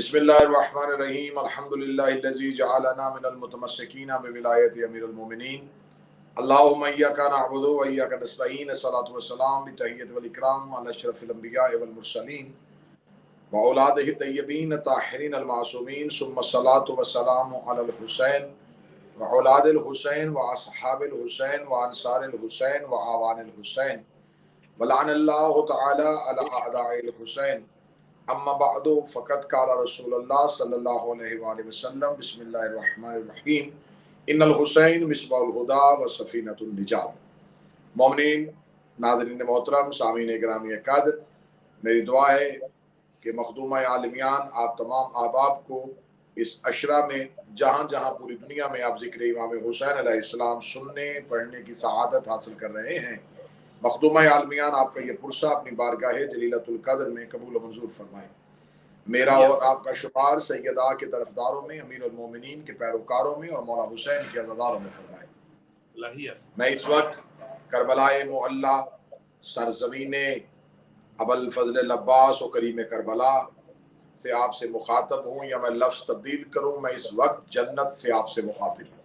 بسم اللہ الرحمن الرحیم الحمدللہ الذی جعلنا من المتمسکین بولایت امیر المومنین اللہم ایاک نعبد و ایاک نستعین الصلاۃ والسلام بتحیۃ والاکرام علی اشرف الانبیاء والمرسلین وأولادہ الطیبین الطاہرین المعصومین ثم الصلاۃ والسلام علی الحسین وأولاد الحسین واصحاب الحسین وانصار الحسین واعوان الحسین ولعن اللہ تعالی علی اعداء الحسین اما بعد فقد قال رسول اللہ صلی اللہ علیہ وآلہ وسلم بسم اللہ الرحمن الرحیم ان الحسین مصباح الہدی و سفینۃ النجات۔ مومنین، ناظرین محترم، سامعین گرامی قدر، میری دعا ہے کہ مخدومہ عالمیان آپ تمام احباب کو اس عشرہ میں جہاں جہاں پوری دنیا میں آپ ذکر امام حسین علیہ السلام سننے پڑھنے کی سعادت حاصل کر رہے ہیں، مخدومہ عالمیان آپ کا یہ پرسہ اپنی بارگاہ جلیلۃ القدر میں قبول و منظور فرمائے۔ میرا اور آپ کا شمار سیدہ کے طرفداروں میں، امیر المومنین کے پیروکاروں میں اور مولا حسین کے عزاداروں میں فرمائے۔ میں اس وقت کربلائے معلی سرزمین ابوالفضل العباس و کریم کربلا سے آپ سے مخاطب ہوں، یا میں لفظ تبدیل کروں، میں اس وقت جنت سے آپ سے مخاطب ہوں۔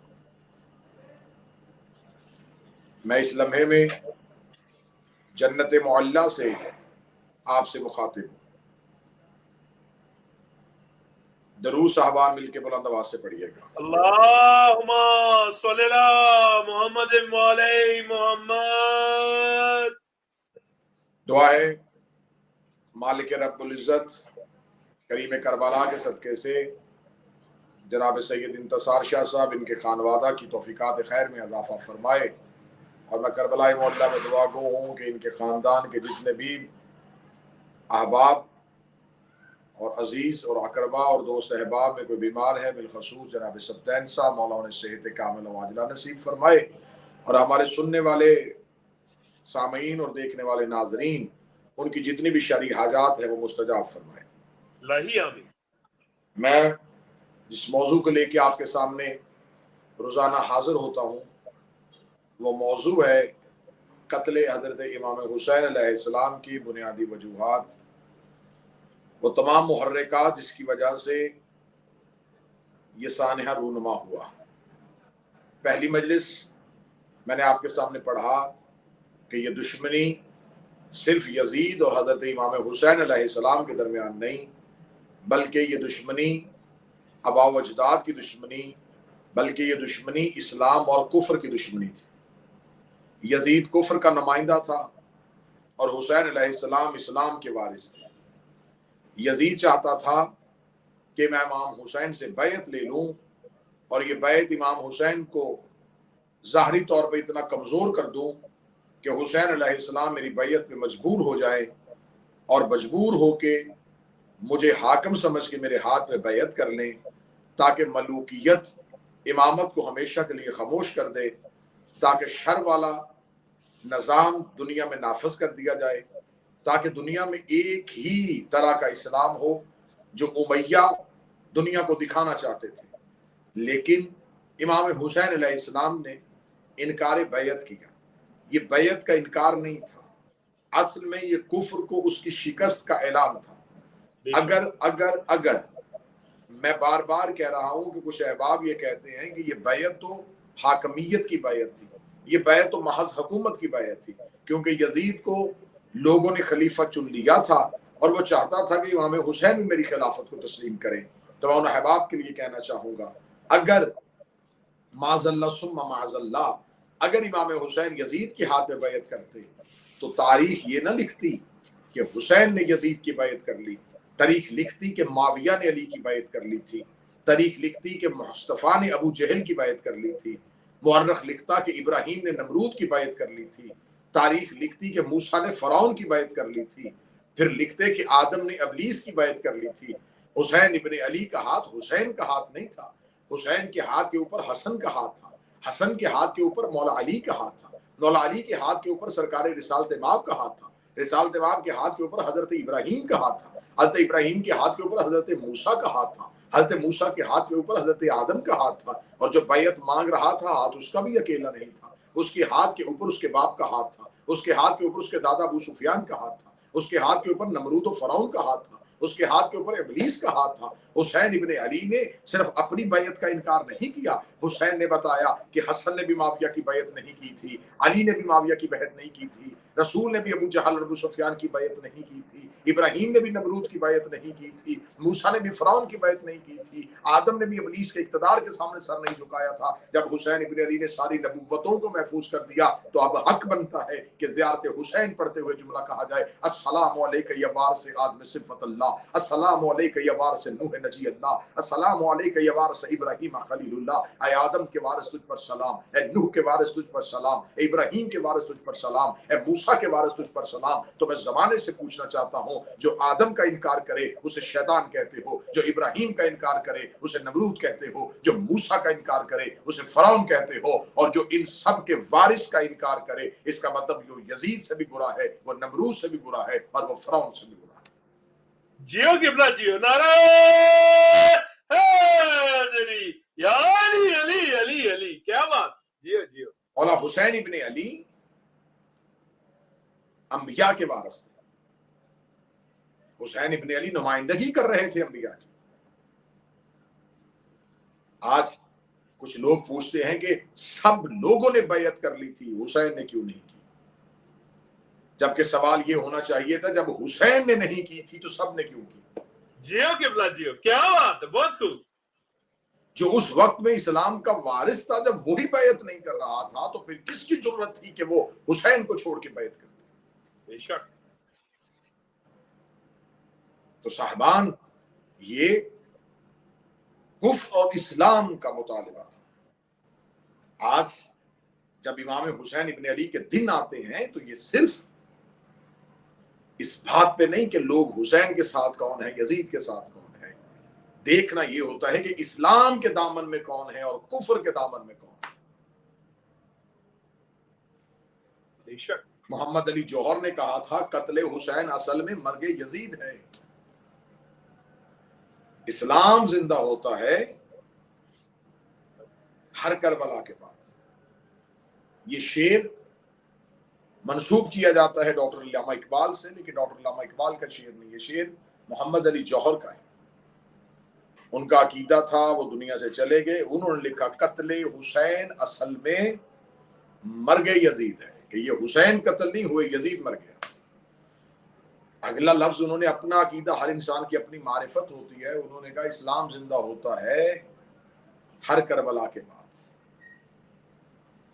میں اس لمحے میں جنت معلی سے آپ سے مخاطب ہوں۔ درود صاحبان مل کے بلند آواز سے پڑھیے گا۔ اللہم صلی علی محمد وعلی محمد۔ دعا ہے مالک رب العزت کریم کربلا کے صدقے سے جناب سید انتصار شاہ صاحب ان کے خانوادہ کی توفیقات خیر میں اضافہ فرمائے، اور میں کربلا معلی میں دعا گو ہوں کہ ان کے خاندان کے جتنے بھی احباب اور عزیز اور اقربا اور دوست احباب میں کوئی بیمار ہے، بالخصوص جناب سبطین صاحب، مولا انہیں صحت کامل و عاجلہ نصیب فرمائے، اور ہمارے سننے والے سامعین اور دیکھنے والے ناظرین ان کی جتنی بھی شرعی حاجات ہیں وہ مستجاب فرمائے۔ اللہ آمین۔ میں جس موضوع کو لے کے آپ کے سامنے روزانہ حاضر ہوتا ہوں وہ موضوع ہے قتل حضرت امام حسین علیہ السلام کی بنیادی وجوہات، وہ تمام محرکات جس کی وجہ سے یہ سانحہ رونما ہوا۔ پہلی مجلس میں نے آپ کے سامنے پڑھا کہ یہ دشمنی صرف یزید اور حضرت امام حسین علیہ السلام کے درمیان نہیں، بلکہ یہ دشمنی آباء و اجداد کی دشمنی، بلکہ یہ دشمنی اسلام اور کفر کی دشمنی تھی۔ یزید کفر کا نمائندہ تھا اور حسین علیہ السلام اسلام کے وارث تھے۔ یزید چاہتا تھا کہ میں امام حسین سے بیعت لے لوں، اور یہ بیعت امام حسین کو ظاہری طور پہ اتنا کمزور کر دوں کہ حسین علیہ السلام میری بیعت پہ مجبور ہو جائے، اور مجبور ہو کے مجھے حاکم سمجھ کے میرے ہاتھ میں بیعت کر لیں، تاکہ ملوکیت امامت کو ہمیشہ کے لیے خاموش کر دے، تاکہ شر والا نظام دنیا میں نافذ کر دیا جائے، تاکہ دنیا میں ایک ہی طرح کا اسلام ہو جو امیہ دنیا کو دکھانا چاہتے تھے۔ لیکن امام حسین علیہ السلام نے انکار بیعت کیا۔ یہ بیعت کا انکار نہیں تھا، اصل میں یہ کفر کو اس کی شکست کا اعلان تھا۔ اگر میں بار بار کہہ رہا ہوں کہ کچھ احباب یہ کہتے ہیں کہ یہ بیعت تو حاکمیت کی بیعت تھی، یہ بیعت تو محض حکومت کی بیعت تھی، کیونکہ یزید کو لوگوں نے خلیفہ چن لیا تھا اور وہ چاہتا تھا کہ امام حسین بھی میری خلافت کو تسلیم کریں۔ تو میں ان احباب کے لیے کہنا چاہوں گا، اگر معاذ اللہ ثم معاذ اللہ اگر امام حسین یزید کے ہاتھ میں بیعت کرتے تو تاریخ یہ نہ لکھتی کہ حسین نے یزید کی بیعت کر لی، تاریخ لکھتی کہ معاویہ نے علی کی بیعت کر لی تھی، تاریخ لکھتی کہ مصطفیٰ نے ابو جہل کی بیعت کر لی تھی، مورخ لکھتا کہ ابراہیم نے نمرود کی بیعت کر لی تھی، تاریخ لکھتی کہ موسیٰ نے فرعون کی بیعت کر لی تھی، پھر لکھتے کہ آدم نے ابلیس کی بیعت کر لی تھی۔ حسین ابن علی کا ہاتھ حسین کا ہاتھ نہیں تھا، حسین کے ہاتھ کے اوپر حسن کا ہاتھ تھا، حسن کے ہاتھ کے اوپر مولا علی کا ہاتھ تھا، مولا علی کے ہاتھ کے اوپر سرکار رسالت مآب کا ہاتھ تھا، رسالت مآب کے ہاتھ کے اوپر حضرت ابراہیم کا ہاتھ تھا، حضرت ابراہیم کے ہاتھ کے اوپر حضرت موسیٰ کا ہاتھ تھا، حضرت موسیٰ کے ہاتھ کے اوپر حضرت آدم کا ہاتھ تھا، اور جو بیعت مانگ رہا تھا ہاتھ اس کا بھی اکیلا نہیں تھا، اس کے ہاتھ کے اوپر اس کے باپ کا ہاتھ تھا، اس کے ہاتھ کے اوپر اس کے دادا ابو سفیان کا ہاتھ تھا، اس کے ہاتھ کے اوپر نمرود و فرعون کا ہاتھ تھا، اس کے ہاتھ کے اوپر ابلیس کا ہاتھ تھا۔ حسین ابن علی نے صرف اپنی بیعت کا انکار نہیں کیا، حسین نے بتایا کہ حسن نے بھی معاویہ کی بیعت نہیں کی تھی، علی نے بھی معاویہ کی بیعت نہیں کی تھی، رسول نے بھی ابو جہل اور ابو سفیان کی بیعت نہیں کی تھی، ابراہیم نے بھی نمرود کی بیعت نہیں کی تھی، موسیٰ نے بھی فرعون کی بیعت نہیں کی تھی، آدم نے بھی ابلیس کے اقتدار کے سامنے سر نہیں جھکایا تھا۔ جب حسین ابن علی نے ساری نبوتوں کو محفوظ کر دیا تو اب حق بنتا ہے کہ زیارت حسین پڑھتے ہوئے جملہ کہا جائے، السلام علیکہ یا وارث آدم صفت اللہ، السلام علیکہ یا وارث نوح نجی اللہ، السلام علیکہ یا وارث ابراہیم خلیل اللہ۔ اے آدم کے وارث تجھ پر سلام، اے نوح کے وارث تجھ پر سلام، اے ابراہیم کے وارث تجھ پر سلام، اے موسیٰ کے وارث تجھ پر سلام۔ تو میں زمانے سے پوچھنا چاہتا ہوں، جو آدم کا انکار کرے اسے شیطان کہتے ہو، جو ابراہیم کا انکار کرے اسے نمرود کہتے ہو، جو موسیٰ کا انکار کرے اسے فرعون کہتے ہو، اور جو ان سب کے وارث کا انکار کرے اس کا مطلب جو یزید سے بھی برا ہے، وہ نمرود سے بھی برا ہے، اور وہ فرعون سے بھی برا ہے۔ جیو قبلہ جیو، نعرہ حیدری، یا علی علی علی علی، کیا بات، جیو جیو۔ مولا حسین ابن علی انبیاء کے وارث تھے، حسین ابن علی نمائندگی کر رہے تھے انبیاء کی۔ آج کچھ لوگ پوچھتے ہیں کہ سب لوگوں نے بیعت کر لی تھی، حسین نے کیوں نہیں کی؟ جبکہ سوال یہ ہونا چاہیے تھا جب حسین نے نہیں کی تھی تو سب نے کیوں کی؟ جیو قبلہ جیو، کیا بات ہے، بہت خوب۔ جو اس وقت میں اسلام کا وارث تھا جب وہی بیعت نہیں کر رہا تھا تو پھر کس کی ضرورت تھی کہ وہ حسین کو چھوڑ کے بیعت کرتے؟ بے شک۔ تو صاحبان، یہ کفر اور اسلام کا مطالبہ تھا۔ آج جب امام حسین ابن علی کے دن آتے ہیں تو یہ صرف اس بات پہ نہیں کہ لوگ حسین کے ساتھ کون ہے، یزید کے ساتھ کون ہے، دیکھنا یہ ہوتا ہے کہ اسلام کے دامن میں کون ہے اور کفر کے دامن میں کون ہے۔ بے شک۔ محمد علی جوہر نے کہا تھا قتل حسین اصل میں مرگ یزید ہے، اسلام زندہ ہوتا ہے ہر کربلا کے بعد۔ یہ شعر منسوب کیا جاتا ہے ڈاکٹر علامہ اقبال سے، لیکن ڈاکٹر علامہ اقبال کا شعر نہیں، یہ شعر محمد علی جوہر کا ہے۔ ان کا عقیدہ تھا، وہ دنیا سے چلے گئے، انہوں نے لکھا قتل حسین اصل میں مرگ یزید ہے، کہ یہ حسین قتل نہیں ہوئے، یزید مر گیا۔ اگلا لفظ انہوں نے اپنا عقیدہ، ہر انسان کی اپنی معرفت ہوتی ہے، انہوں نے کہا اسلام زندہ ہوتا ہے ہر کربلا کے بعد۔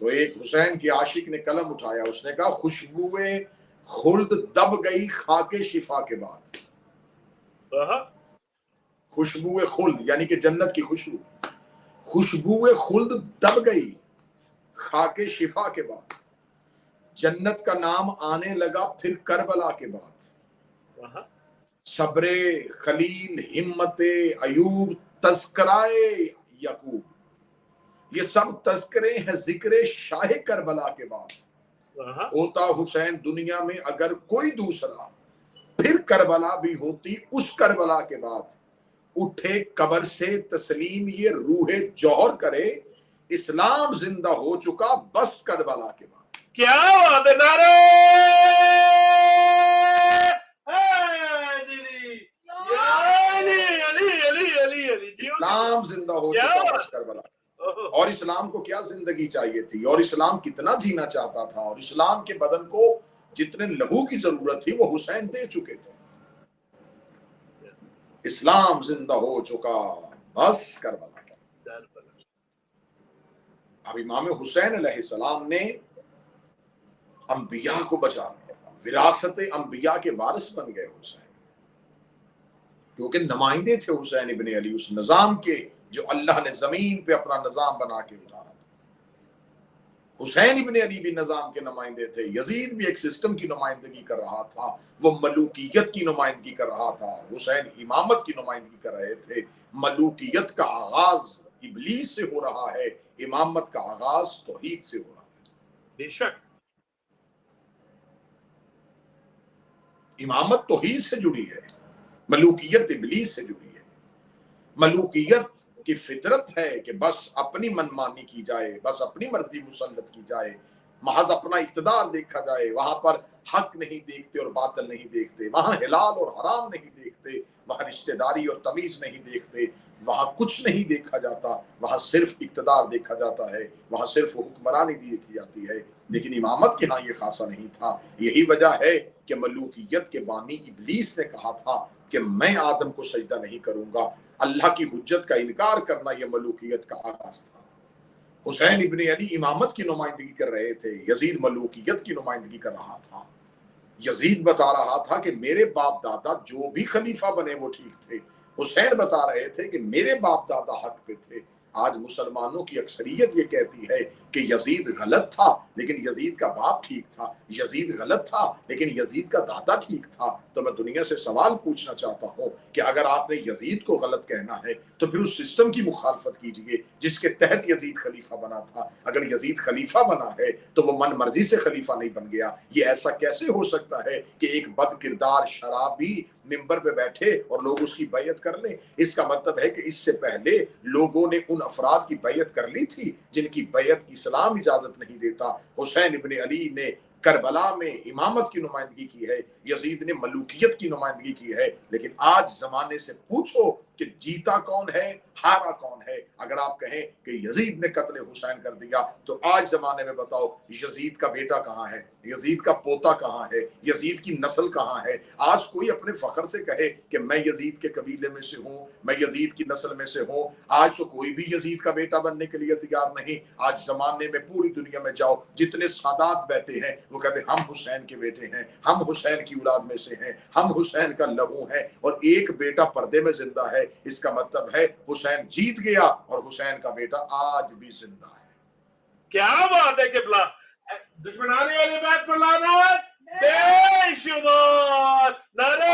تو ایک حسین کی عاشق نے قلم اٹھایا، اس نے کہا خوشبوئے خلد دب گئی خاک شفا کے بعد۔ خوشبوئے خلد یعنی کہ جنت کی خوشبو، خوشبوئے خلد دب گئی خاک شفا کے بعد، جنت کا نام آنے لگا پھر کربلا کے بعد۔ صبر خلیل، ہمت ایوب، تذکرائے یعقوب، یہ سب تذکرے ہیں ذکر شاہ کربلا کے بعد۔ ہوتا حسین دنیا میں اگر کوئی دوسرا، پھر کربلا بھی ہوتی اس کربلا کے بعد۔ اٹھے قبر سے تسلیم یہ روح جوہر کرے، اسلام زندہ ہو چکا بس کربلا کے بعد۔ کیا بات ہے، نعرہ اسلام زندہ ہو چکا بس کربلا۔ اور اسلام کو کیا زندگی چاہیے تھی، اور اسلام کتنا جینا چاہتا تھا، اور اسلام کے بدن کو جتنے لہو کی ضرورت تھی وہ حسین دے چکے تھے۔ اسلام زندہ ہو چکا بس کربلا۔ اب امام حسین علیہ السلام نے انبیاء کو بچا لیا، وراثت انبیاء کے وارث بن گئے حسین، کیونکہ نمائندے تھے حسین ابن علی اس نظام کے جو اللہ نے زمین پہ اپنا نظام بنا کے اتارا تھا۔ حسین ابن علی بھی نظام کے نمائندے تھے، یزید بھی ایک سسٹم کی نمائندگی کر رہا تھا، وہ ملوکیت کی نمائندگی کر رہا تھا، حسین امامت کی نمائندگی کر رہے تھے۔ ملوکیت کا آغاز ابلیس سے ہو رہا ہے، امامت کا آغاز توحید سے ہو رہا ہے۔ بے شک۔ امامت توحید سے جڑی ہے، ملوکیت ابلیس سے جڑی ہے۔ ملوکیت کی فطرت ہے کہ بس اپنی منمانی کی جائے، بس اپنی مرضی مسلط کی جائے، محض اپنا اقتدار دیکھا جائے، وہاں پر حق نہیں دیکھتے اور باطل نہیں دیکھتے، وہاں حلال اور حرام نہیں دیکھتے، وہاں رشتہ داری اور تمیز نہیں دیکھتے، وہاں کچھ نہیں دیکھا جاتا، وہاں صرف اقتدار دیکھا جاتا ہے، وہاں صرف حکمرانی دیکھی جاتی ہے۔ لیکن امامت کے ہاں یہ خاصا نہیں تھا۔ یہی وجہ ہے کہ ملوکیت کے بانی ابلیس نے کہا تھا کہ میں آدم کو سجدہ نہیں کروں گا۔ اللہ کی حجت کا انکار کرنا یہ ملوکیت کا آغاز تھا۔ حسین ابن علی امامت کی نمائندگی کر رہے تھے، یزید ملوکیت کی نمائندگی کر رہا تھا۔ یزید بتا رہا تھا کہ میرے باپ دادا جو بھی خلیفہ بنے وہ ٹھیک تھے، حسین بتا رہے تھے کہ میرے باپ دادا حق پہ تھے۔ آج مسلمانوں کی اکثریت یہ کہتی ہے کہ یزید غلط تھا لیکن یزید کا باپ ٹھیک تھا، یزید غلط تھا لیکن یزید کا دادا ٹھیک تھا۔ تو میں دنیا سے سوال پوچھنا چاہتا ہوں کہ اگر آپ نے یزید کو غلط کہنا ہے تو پھر اس سسٹم کی مخالفت کیجئے جس کے تحت یزید خلیفہ بنا تھا۔ اگر یزید خلیفہ بنا ہے تو وہ من مرضی سے خلیفہ نہیں بن گیا۔ یہ ایسا کیسے ہو سکتا ہے کہ ایک بد کردار شرابی ممبر پہ بیٹھے اور لوگ اس کی بیعت کر لیں؟ اس کا مطلب ہے کہ اس سے پہلے لوگوں نے ان افراد کی بیعت کر لی تھی جن کی بیعت کی اسلام اجازت نہیں دیتا۔ حسین ابن علی نے کربلا میں امامت کی نمائندگی کی ہے، یزید نے ملوکیت کی نمائندگی کی ہے، لیکن آج زمانے سے پوچھو کہ جیتا کون ہے، ہارا کون ہے۔ اگر آپ کہیں کہ یزید نے قتل حسین کر دیا تو آج زمانے میں بتاؤ یزید کا بیٹا کہاں ہے، یزید کا پوتا کہاں ہے، یزید کی نسل کہاں ہے؟ آج کوئی اپنے فخر سے کہے کہ میں یزید کے قبیلے میں سے ہوں، میں یزید کی نسل میں سے ہوں، آج تو کوئی بھی یزید کا بیٹا بننے کے لیے تیار نہیں۔ آج زمانے میں پوری دنیا میں جاؤ، جتنے سادات بیٹھے ہیں وہ کہتے ہیں ہم حسین کے بیٹے ہیں، ہم حسین کی اولاد میں سے ہیں، ہم حسین کا لہو ہیں، اور ایک بیٹا پردے میں زندہ ہے۔ اس کا مطلب ہے حسین جیت گیا اور حسین کا بیٹا آج بھی زندہ ہے۔ کیا بات ہے قبلہ، دشمنانی والی بات پر لعنت بے شمار، نعرہ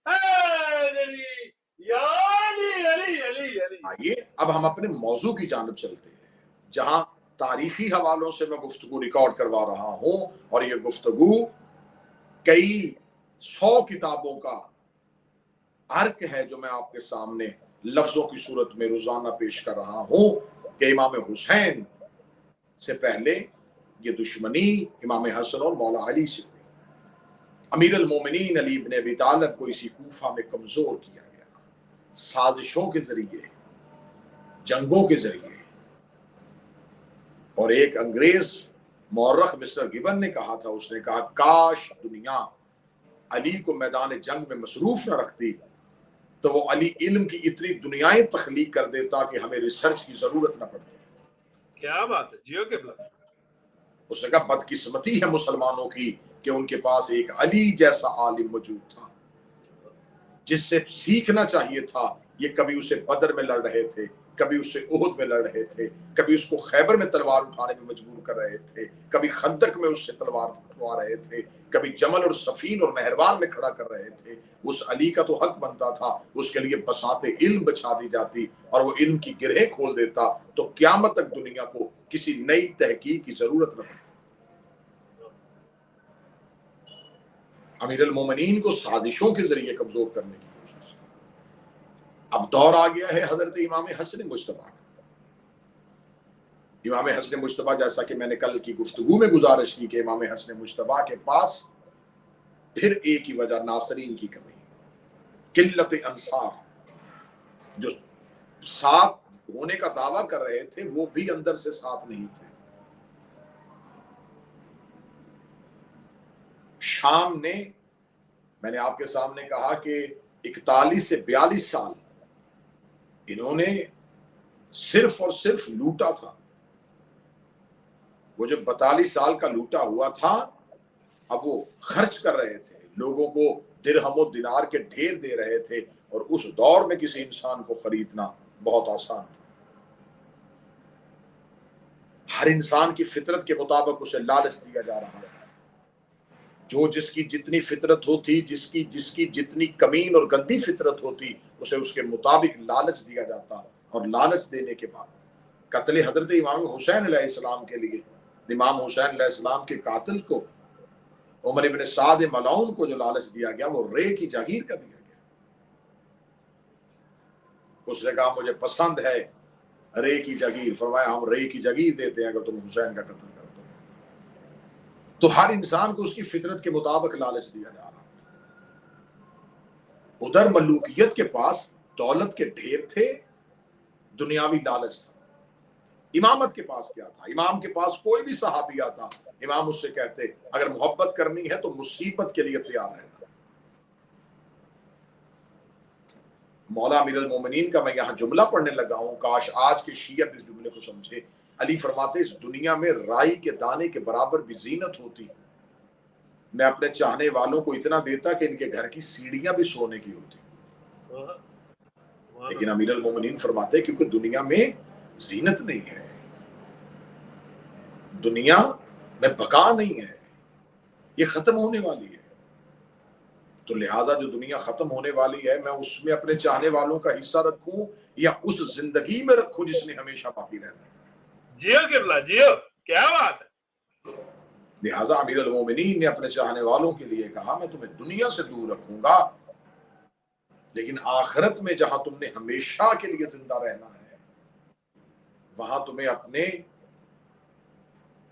حیدری، یا علی علی علی علی۔ آئیے اب ہم اپنے موضوع کی جانب چلتے ہیں، جہاں تاریخی حوالوں سے میں گفتگو ریکارڈ کروا رہا ہوں، اور یہ گفتگو کئی 100 کتابوں کا عرق ہے جو میں آپ کے سامنے لفظوں کی صورت میں روزانہ پیش کر رہا ہوں کہ امام حسین سے پہلے یہ دشمنی امام حسن اور مولا علی سے ہوئی۔ امیر المومنین علی بن ابی طالب کو اسی کوفہ میں کمزور کیا گیا، سازشوں کے ذریعے، جنگوں کے ذریعے۔ اور ایک انگریز مورخ مسٹر گبن نے کہا تھا، اس نے کہا کاش دنیا علی کو میدان جنگ میں مصروف نہ رکھتی تو وہ علی علم کی اتنی دنیایں تخلیق کر دیتا کہ ہمیں ریسرچ کی ضرورت نہ پڑتی۔ کیا بات ہے جیو قبلہ۔ اس نے کہا بدقسمتی ہے مسلمانوں کی کہ ان کے پاس ایک علی جیسا عالم موجود تھا جس سے سیکھنا چاہیے تھا۔ یہ کبھی اسے بدر میں لڑ رہے تھے، کبھی اسے احد میں لڑ رہے تھے، کبھی اس کو خیبر میں تلوار اٹھانے میں مجبور کر رہے تھے، کبھی خندق میں اس سے تلوار اٹھوا رہے تھے، کبھی جمل اور صفین اور نہروان میں کھڑا کر رہے تھے۔ اس علی کا تو حق بنتا تھا اس کے لیے بساط علم بچھا دی جاتی اور وہ علم کی گرہیں کھول دیتا تو قیامت تک دنیا کو کسی نئی تحقیق کی ضرورت نہ پڑتی۔ امیر المومنین کو سازشوں کے ذریعے کمزور کرنے کی کوشش۔ اب دور آ گیا ہے حضرت امام حسن مجتبیٰ کا۔ امام حسن مجتبیٰ، جیسا کہ میں نے کل کی گفتگو میں گزارش کی کہ امام حسن مجتبیٰ کے پاس پھر ایک ہی وجہ ناصرین کی کمی، قلت انصار۔ جو ساتھ ہونے کا دعویٰ کر رہے تھے وہ بھی اندر سے ساتھ نہیں تھے۔ شام نے، میں نے آپ کے سامنے کہا کہ 41 سے 42 سال انہوں نے صرف اور صرف لوٹا تھا۔ وہ جو 42 سال کا لوٹا ہوا تھا اب وہ خرچ کر رہے تھے، لوگوں کو درہم و دینار کے ڈھیر دے رہے تھے، اور اس دور میں کسی انسان کو خریدنا بہت آسان تھا۔ ہر انسان کی فطرت کے مطابق اسے لالچ دیا جا رہا تھا۔ جو جس کی جتنی فطرت ہوتی، جس کی جتنی کمین اور گندی فطرت ہوتی، اسے اس کے مطابق لالچ دیا جاتا، اور لالچ دینے کے بعد قتل حضرت امام حسین علیہ السلام کے لیے، امام حسین علیہ السلام کے قاتل کو، عمر ابن سعد ملعون کو جو لالچ دیا گیا وہ رے کی جاگیر کا دیا گیا۔ اس نے کہا مجھے پسند ہے رے کی جاگیر، فرمایا ہم رے کی جاگیر دیتے ہیں اگر تم حسین کا قتل کر دو۔ تو ہر انسان کو اس کی فطرت کے مطابق لالچ دیا جا رہا ہے۔ उधर मलूकियत के पास दौलत के ढेर थे, दुनियावी लालच था। इमामत के पास क्या था? इमाम के पास कोई भी सहाबी आता, इमाम उससे कहते अगर मोहब्बत करनी है तो मुसीबत के लिए तैयार रहना। मौला अमीरुल मोमिनीन का मैं यहाँ जुमला पढ़ने लगा हूँ, काश आज के शियत इस जुमले को समझे। अली फरमाते इस दुनिया में राई के दाने के बराबर भी जीनत होती, मैं अपने चाहने वालों को इतना देता कि इनके घर की सीढ़ियां भी सोने की होती। लेकिन अमीरुल मोमिनीन फरमाते क्योंकि दुनिया में जीनत नहीं है, दुनिया में बका नहीं है, ये खत्म होने वाली है, तो लिहाजा जो दुनिया खत्म होने वाली है मैं उसमें अपने चाहने वालों का हिस्सा रखूं या उस जिंदगी में रखूं जिसने हमेशा बाकी रहना है। जियो किबला जियो, क्या बात है। लिहाजा अमीरुल मोमिनीन ने अपने चाहने वालों के लिए कहा मैं तुम्हें दुनिया से दूर रखूंगा, लेकिन आखिरत में जहां तुमने हमेशा के लिए जिंदा रहना है वहां तुम्हें अपने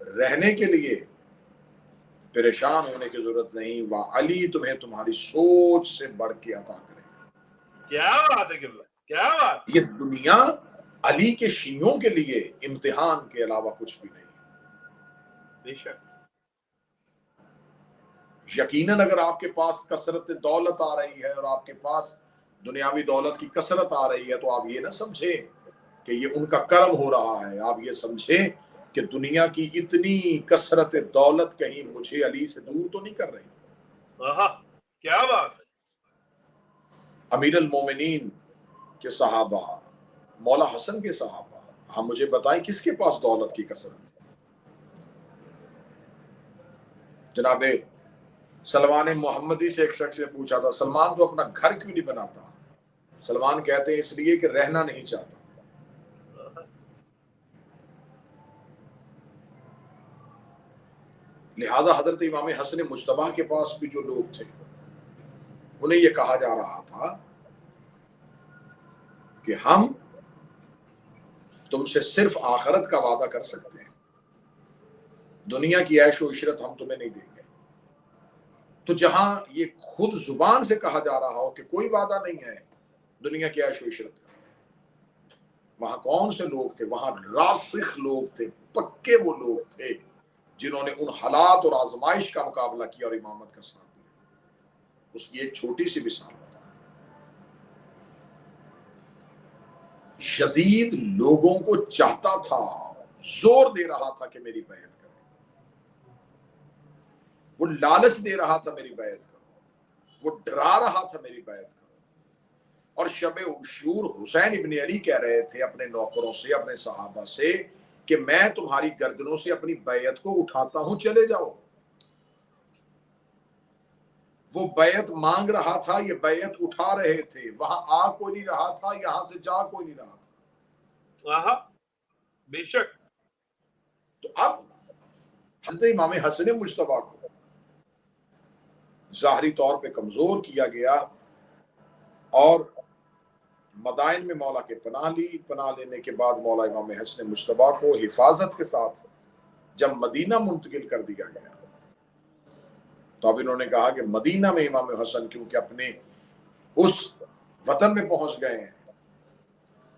रहने के लिए परेशान होने की जरूरत नहीं, वह अली तुम्हें तुम्हारी सोच से बढ़ के अता करेगा। क्या बात है किबला, क्या बात। ये दुनिया अली के शियों के लिए इम्तिहान के अलावा कुछ भी नहीं। बेशक यकीनन अगर आपके पास कसरत दौलत आ रही है और आपके पास दुनियावी दौलत की कसरत आ रही है तो आप ये ना समझें कि ये उनका कर्म हो रहा है, आप ये समझें कि दुनिया की इतनी कसरत दौलत कहीं मुझे अली से दूर तो नहीं कर रही। आहा, क्या बात है। अमीरुल मोमिनीन के सहाबा, मौला हसन के सहाबा, हम मुझे बताएं किसके पास दौलत की कसरत है? जनाबे सलमान मोहम्मदी से एक शख्स ने पूछा था सलमान तो अपना घर क्यों नहीं बनाता? सलमान कहते हैं इसलिए कि रहना नहीं चाहता। लिहाजा हजरत इमाम हसन मुश्तबा के पास भी जो लोग थे उन्हें यह कहा जा रहा था कि हम तुमसे सिर्फ आखिरत का वादा कर सकते हैं, दुनिया की ऐश व इशरत हम तुम्हें नहीं देंगे। तो जहां ये खुद जुबान से कहा जा रहा हो कि कोई वादा नहीं है दुनिया की ऐश व इशरत का, वहां कौन से लोग थे? वहां रासिख लोग थे, पक्के वो लोग थे जिन्होंने उन हालात और आजमाइश का मुकाबला किया और इमामत का साथ दिया। उसकी एक छोटी सी मिसाल बता, यजीद लोगों को चाहता था, जोर दे रहा था कि मेरी बैत करो, वो लालच दे रहा था मेरी बैत करो, वो डरा रहा था मेरी बैत करो। और शब उशूर हुसैन इब्न अली कह रहे थे अपने नौकरों से, अपने सहाबा से कि मैं तुम्हारी गर्दनों से अपनी बैत को उठाता हूं, चले जाओ। वो बैत मांग रहा था, ये बैत उठा रहे थे, वहां आ कोई नहीं रहा था, यहां से जा कोई नहीं रहा था। आहा, बेशक। तो अब हज़रत इमाम हसन मुश्तबा को ज़ाहरी तौर पे कमजोर किया गया और मदाइन में मौला के पनाह ली। पनाह लेने के बाद मौला इमाम हसन मुश्तबा को हिफाजत के साथ जब मदीना मुंतकिल कर दिया गया तो अब इन्होंने कहा कि मदीना में इमाम हसन क्योंकि अपने उस वतन में पहुंच गए हैं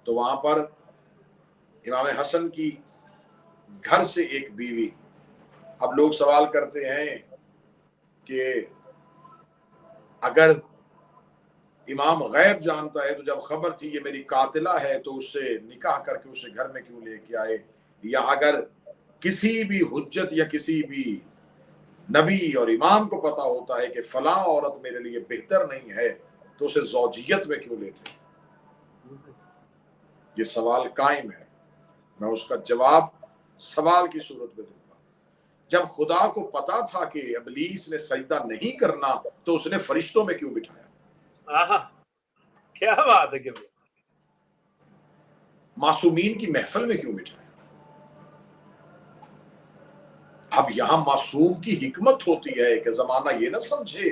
तो वहां पर इमाम हसन की घर से एक बीवी। अब लोग सवाल करते हैं कि अगर इमाम गैब जानता है तो जब खबर थी ये मेरी कातिला है तो उससे निकाह करके उसे घर में क्यों लेके आए? या अगर किसी भी हुज्जत या किसी भी नबी और इमाम को पता होता है कि फलां औरत मेरे लिए बेहतर नहीं है तो उसे ज़ौजियत में क्यों लेते? ये सवाल कायम है, मैं उसका जवाब सवाल की सूरत में दूंगा। जब खुदा को पता था कि इब्लीस ने सजदा नहीं करना तो उसने फरिश्तों में क्यों बिठाया? आहा, क्या बात है कि मासूमीन की महफिल में क्यों बिठाया? अब यहां मासूम की हिकमत होती है कि जमाना ये ना समझे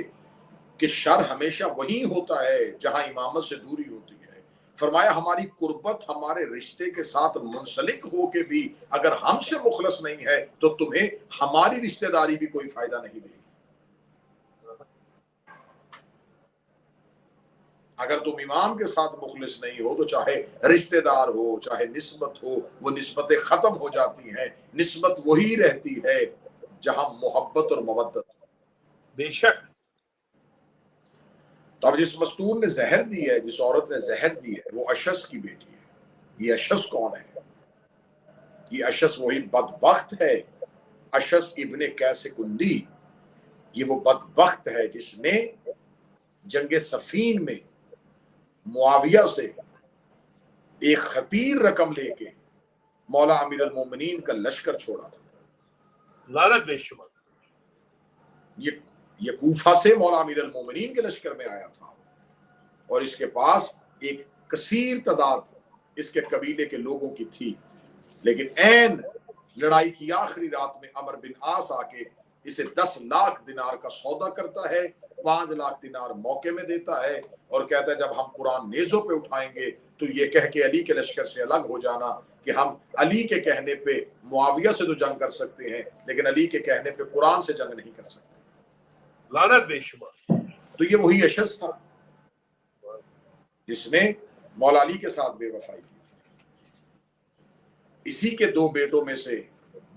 कि शर हमेशा वही होता है जहां इमामत से दूरी होती है। फरमाया हमारी कुर्बत हमारे रिश्ते के साथ मुंसलिक हो के भी अगर हमसे मुखलस नहीं है तो तुम्हें हमारी रिश्तेदारी भी कोई फायदा नहीं देगी। اگر تم امام کے ساتھ مخلص نہیں ہو تو چاہے رشتہ دار ہو چاہے نسبت ہو وہ نسبتیں ختم ہو جاتی ہیں. نسبت وہی رہتی ہے جہاں محبت اور مودت ہو. بے شک. تو اب جس مستور نے زہر دی ہے, جس عورت نے زہر دی ہے, وہ اشس کی بیٹی ہے. یہ اشس کون ہے؟ یہ اشس وہی بدبخت ہے, اشس ابن قیس کندی. یہ وہ بدبخت ہے جس نے جنگ صفین میں معاویہ سے ایک خطیر رقم لے کے مولا امیر المومنین کا لشکر چھوڑا تھا. لعنت بے شمار. یہ کوفہ سے مولا امیر المومنین کے لشکر میں آیا تھا اور اس کے پاس ایک کثیر تعداد اس کے قبیلے کے لوگوں کی تھی, لیکن عین لڑائی کی آخری رات میں عمر بن عاص آ کے اسے 10 لاکھ دینار کا سودا کرتا ہے, 5 لاکھ دینار موقع میں دیتا ہے اور کہتا ہے جب ہم قرآن نیزوں پہ اٹھائیں گے تو یہ کہہ کے علی کے لشکر سے الگ ہو جانا کہ ہم علی کے کہنے پہ معاویہ سے تو جنگ کر سکتے ہیں لیکن علی کے کہنے پہ قرآن سے جنگ نہیں کر سکتے. لعنت بے شمار. تو یہ وہی اشس تھا جس نے مولا علی کے ساتھ بے وفائی کی تھی. اسی کے 2 بیٹوں میں سے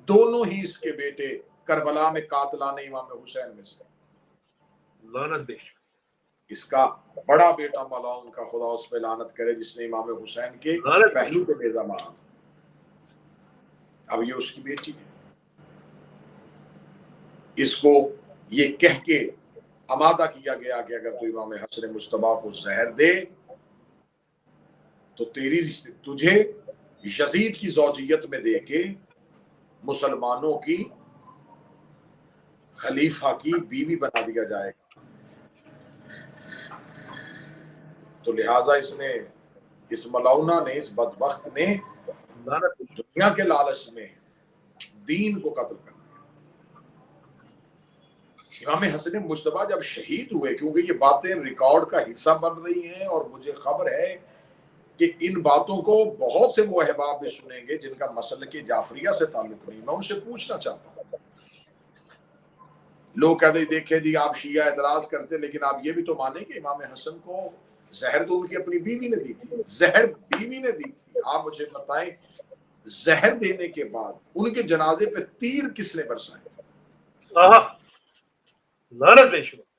دونوں ہی اس کے بیٹے کربلا میں قاتلان امام حسین میں سے. لعنت بے شمار. اس کا بڑا بیٹا ملعون کا خدا اس پہ لعنت کرے جس نے امام حسین کے پہلو پہ بیضا مارا تھا. اب یہ اس کی بیٹی ہے. اس کو یہ کہہ کے آمادہ کیا گیا کہ اگر تو امام حسن مجتبیٰ کو زہر دے تو تجھے یزید کی زوجیت میں دے کے مسلمانوں کی خلیفہ کی بیوی بنا دیا جائے گا. تو لہٰذا اس ملعونہ نے, اس بدبخت نے دنیا کے لالچ میں دین کو قتل کر دیا. امام حسن مجتبیٰ جب شہید ہوئے, کیونکہ یہ باتیں ریکارڈ کا حصہ بن رہی ہیں اور مجھے خبر ہے کہ ان باتوں کو بہت سے وہ احباب بھی سنیں گے جن کا مسلک جعفریہ سے تعلق نہیں. میں ان سے پوچھنا چاہتا ہوں. لوگ کہتے ہیں دیکھیں جی آپ شیعہ اعتراض کرتے لیکن آپ یہ بھی تو مانیں کہ امام حسن کو زہر تو ان کی اپنی بیوی نے دی تھی. زہر بیوی نے دی تھی. آپ مجھے بتائیں زہر دینے کے بعد ان کے جنازے پہ تیر کس نے برسائے تھے؟ لعنت بے شمار.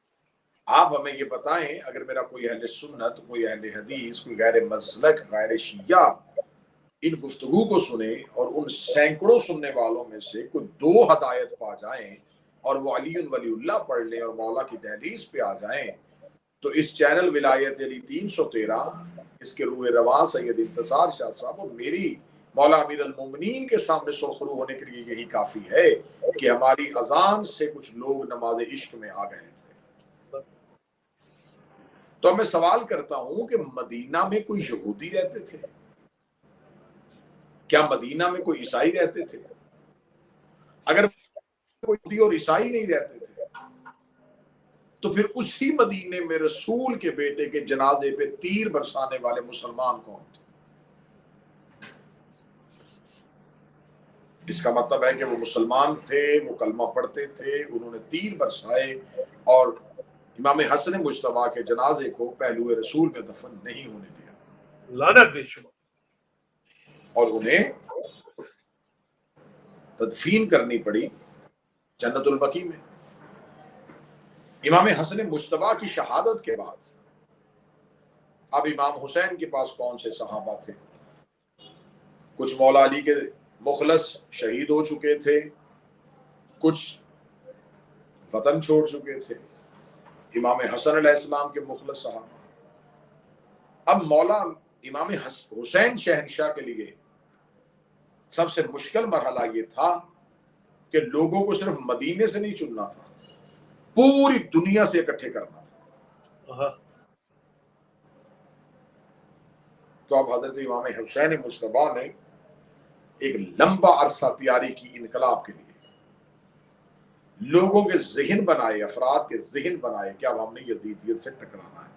آپ ہمیں یہ بتائیں, اگر میرا کوئی اہل سنت, کوئی اہل حدیث, کوئی غیر مسلک, غیر شیعہ ان گفتگو کو سنے اور ان سینکڑوں سننے والوں میں سے کوئی 2 ہدایت پا جائیں اور وہ علی ولی اللہ پڑھ لیں اور مولا کی دہلیز پہ آ جائیں تو اس چینل ولایت علی 313 اس کے روح رواں سید انتصار شاہ صاحب اور میری مولا امیر المومنین کے سامنے سرخرو ہونے کے لیے یہی کافی ہے کہ ہماری اذان سے کچھ لوگ نماز عشق میں آ گئے تھے. تو میں سوال کرتا ہوں کہ مدینہ میں کوئی یہودی رہتے تھے؟ کیا مدینہ میں کوئی عیسائی رہتے تھے؟ اگر کوئی یہودی اور عیسائی نہیں رہتے تھے تو پھر اسی مدینے میں رسول کے بیٹے کے جنازے پہ تیر برسانے والے مسلمان کون تھے؟ اس کا مطلب ہے کہ وہ مسلمان تھے, وہ کلمہ پڑھتے تھے, انہوں نے تیر برسائے اور امام حسن مجتبیٰ کے جنازے کو پہلو رسول میں دفن نہیں ہونے دیا. لعنت بے شمار. اور انہیں تدفین کرنی پڑی جنت البقیع میں. امام حسن مجتبیٰ کی شہادت کے بعد اب امام حسین کے پاس کون سے صحابہ تھے؟ کچھ مولا علی کے مخلص شہید ہو چکے تھے, کچھ وطن چھوڑ چکے تھے. امام حسن علیہ السلام کے مخلص صحابہ. اب مولا امام حسین شہنشاہ کے لیے سب سے مشکل مرحلہ یہ تھا کہ لوگوں کو صرف مدینے سے نہیں چننا تھا, پوری دنیا سے اکٹھے کرنا تھا. تو اب حضرت امام حسین مجتبیٰ نے ایک لمبا عرصہ تیاری کی انقلاب کے لیے, لوگوں کے ذہن بنائے, افراد کے ذہن بنائے کہ اب ہم نے یزیدیت سے ٹکرانا ہے.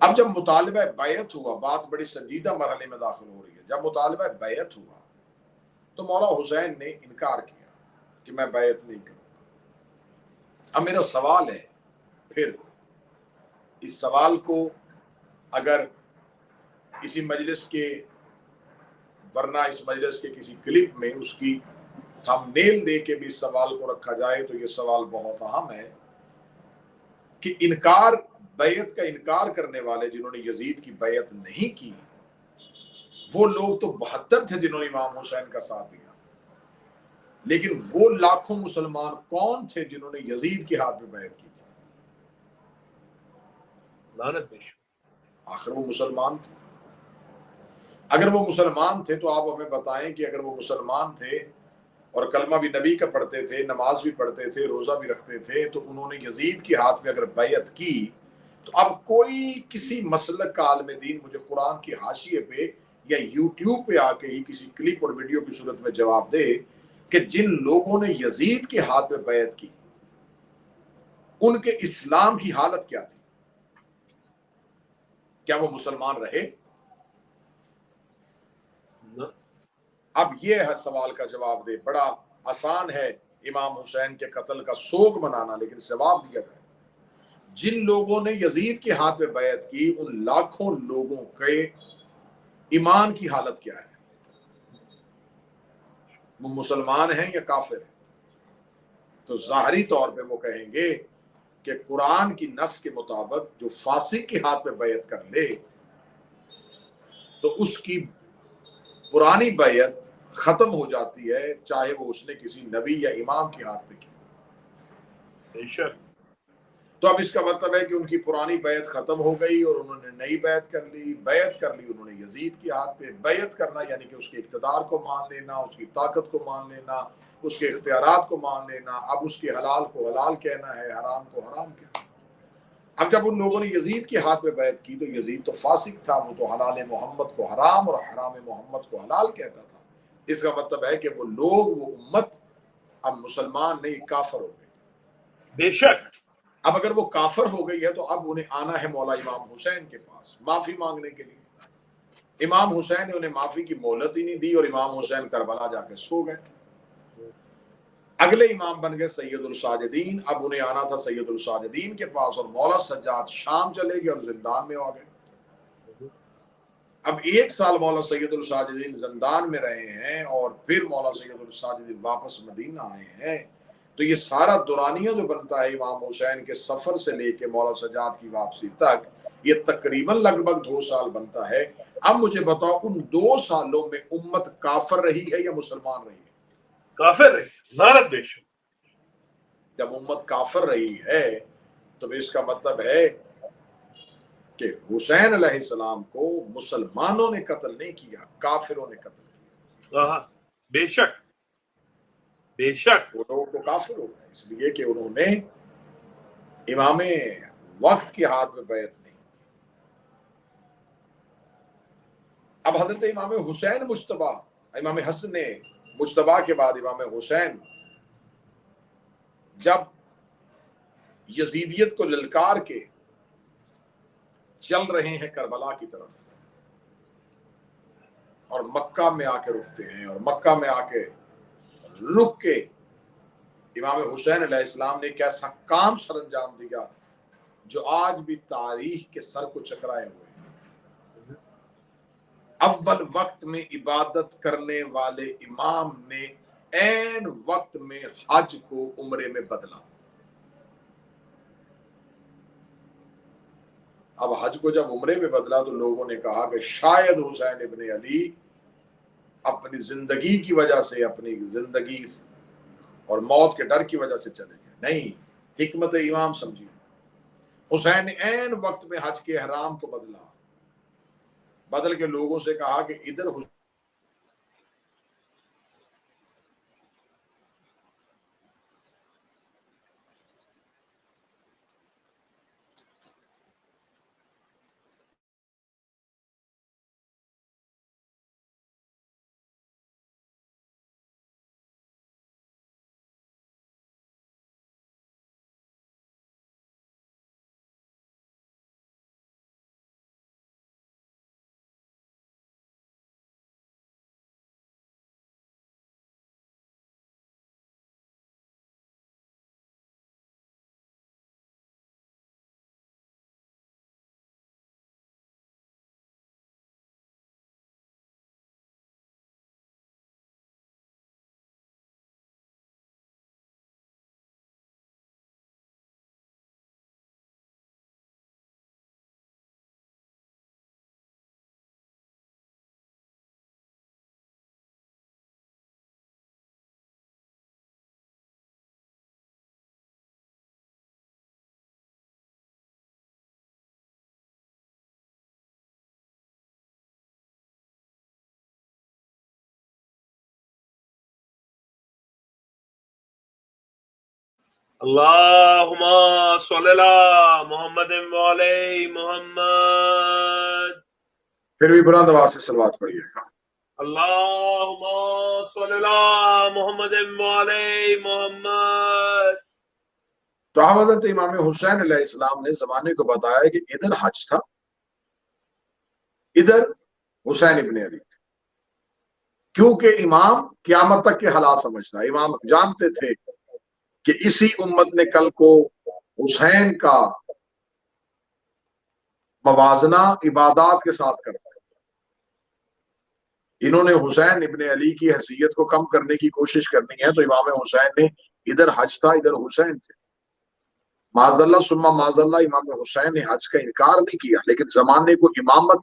اب جب مطالبہ بیعت ہوا, بات بڑی سنجیدہ مرحلے میں داخل ہو رہی ہے. جب مطالبہ بیعت ہوا تو مولا حسین نے انکار کیا کہ میں بیعت نہیں کروں گا. اب میرا سوال ہے پھر इस सवाल को अगर इसी मजलिस के वरना इस मजलिस के किसी क्लिप में उसकी थंबनेल दे के भी इस सवाल को रखा जाए तो ये सवाल बहुत अहम है कि इनकार बैत का इनकार करने वाले जिन्होंने यजीद की बैत नहीं की, वो लोग तो 72 थे जिन्होंने इमाम हुसैन का साथ दिया, लेकिन वो लाखों मुसलमान कौन थे जिन्होंने यजीद के हाथ में बैत की थी? लानत पेश। आखिर वो मुसलमान थे। अगर वो मुसलमान थे तो आप हमें बताएं कि अगर वो मुसलमान थे और कलमा भी नबी का पढ़ते थे, नमाज भी पढ़ते थे, रोजा भी रखते थे, तो उन्होंने यजीद के हाथ में अगर बैत की, तो अब कोई किसी मसलक का आलिम दीन मुझे कुरान की हाशिए पे या यूट्यूब पे आके ही किसी क्लिप और वीडियो की सूरत में जवाब दे कि जिन लोगों ने यजीद के हाथ में बैत की उनके इस्लाम की हालत क्या थी? क्या वो मुसलमान रहे? न, अब ये है सवाल का जवाब दे। बड़ा आसान है इमाम हुसैन के कत्ल का सोग मनाना, लेकिन जवाब दिया जाए जिन लोगों ने यजीद के हाथ में बैत की उन लाखों लोगों के ईमान की हालत क्या है? वो मुसलमान हैं या काफिर हैं? तो जाहरी तौर पे वो कहेंगे कि कुरान की नस के मुताबिक जो फासिक के हाथ में बैत कर ले तो उसकी पुरानी बैत खत्म हो जाती है, चाहे वो उसने किसी नबी या इमाम के हाथ में की। बेशक। तो अब इसका मतलब है कि उनकी पुरानी बैत खत्म हो गई और उन्होंने नई बैत कर ली। बैत कर ली उन्होंने यजीद के हाथ पे। बैत करना यानी कि उसके इक़्तिदार को मान लेना, उसकी ताकत को मान लेना, उसके इख्तियारात को मान लेना। अब उसके हलाल को हलाल कहना है, हराम को हराम कहना। अब जब उन लोगों ने यजीद के हाथ में बैत की तो यजीद तो फासिक था, वो तो हलाल मोहम्मद को हराम और हराम मोहम्मद को हलाल कहता था। इसका मतलब है कि वो लोग, वो उम्मत अब मुसलमान नहीं, काफिर हो गए। बेशक। अब अगर वो काफिर हो गई है तो अब उन्हें आना है मौला इमाम हुसैन के पास माफी मांगने के लिए। इमाम हुसैन ने उन्हें माफी की मोहलत ही नहीं दी और इमाम हुसैन करबला जाके सो गए। अगले इमाम बन गए सैयदुल साजिदीन। अब उन्हें आना था सैयदुल साजिदीन के पास और मौला सज्जाद शाम चले गए और जिंदान में आ गए। अब 1 साल मौला सैयदुल साजिदीन जिंदान में रहे हैं और फिर मौला सैयदुल साजिदीन वापस मदीना आए हैं। तो ये सारा दुरानिया जो बनता है इमाम हुसैन के सफर से लेके मौला सज्जाद की वापसी तक, ये तकरीबन लगभग 2 साल बनता है। अब मुझे बताओ उन 2 सालों में उम्मत काफिर रही है या मुसलमान रही है? काफिर रही। लानत बेशक। जब उम्मत काफिर रही है तो इसका मतलब है कि हुसैन अलैहिस्सलाम को मुसलमानों ने कत्ल नहीं किया, काफिरों ने कत्ल किया। बेशक बेशक। वो लोग तो काफिर हो गए इसलिए कि उन्होंने इमामे वक्त के हाथ में बैत नहीं। अब हजरत इमाम हुसैन मुश्तबा, इमाम हसन मुश्तबा के बाद इमाम हुसैन जब यजीदियत को ललकार के चल रहे हैं करबला की तरफ और मक्का में आके रुकते हैं और मक्का में आके रुक के इमाम हुसैन अलैहिस्सलाम ने एक ऐसा काम सर अंजाम दिया जो आज भी तारीख के सर को चकराए हुए हैं। अव्वल वक्त में इबादत करने वाले इमाम ने ऐन वक्त में हज को उम्रे में बदला। अब हज को जब उम्रे में बदला तो लोगों ने कहा कि शायद हुसैन इब्ने अली अपनी जिंदगी की वजह से, अपनी जिंदगी और मौत के डर की वजह से चले गए। नहीं, हिकमत इमाम समझिए। हुसैन ने ऐन वक्त में हज के एहराम को बदला, बदल के लोगों से कहा कि इधर Allahumma salli ala Muhammadin wa alayhi Muhammad. फिर भी बुलंद आवाज से सलवात पढ़िएगा। Allahumma salli ala Muhammadin wa alayhi Muhammad. तो हज़रत इमाम हुसैन अलैहिस्सलाम ने जमाने को बताया कि इधर हज था, इधर हुसैन इब्ने अली थे, क्योंकि इमाम क़यामत तक के हालात समझता। इमाम जानते थे कि इसी उम्मत ने कल को हुसैन का मवाजना इबादत के साथ करता है। इन्होंने हुसैन इब्ने अली की हैसियत को कम करने की कोशिश करनी है, तो इमाम हुसैन ने इधर हज था, इधर हुसैन थे। माज़अल्लाह सुम्मा माज़अल्लाह इमाम हुसैन ने हज का इनकार नहीं किया, लेकिन जमाने को इमामत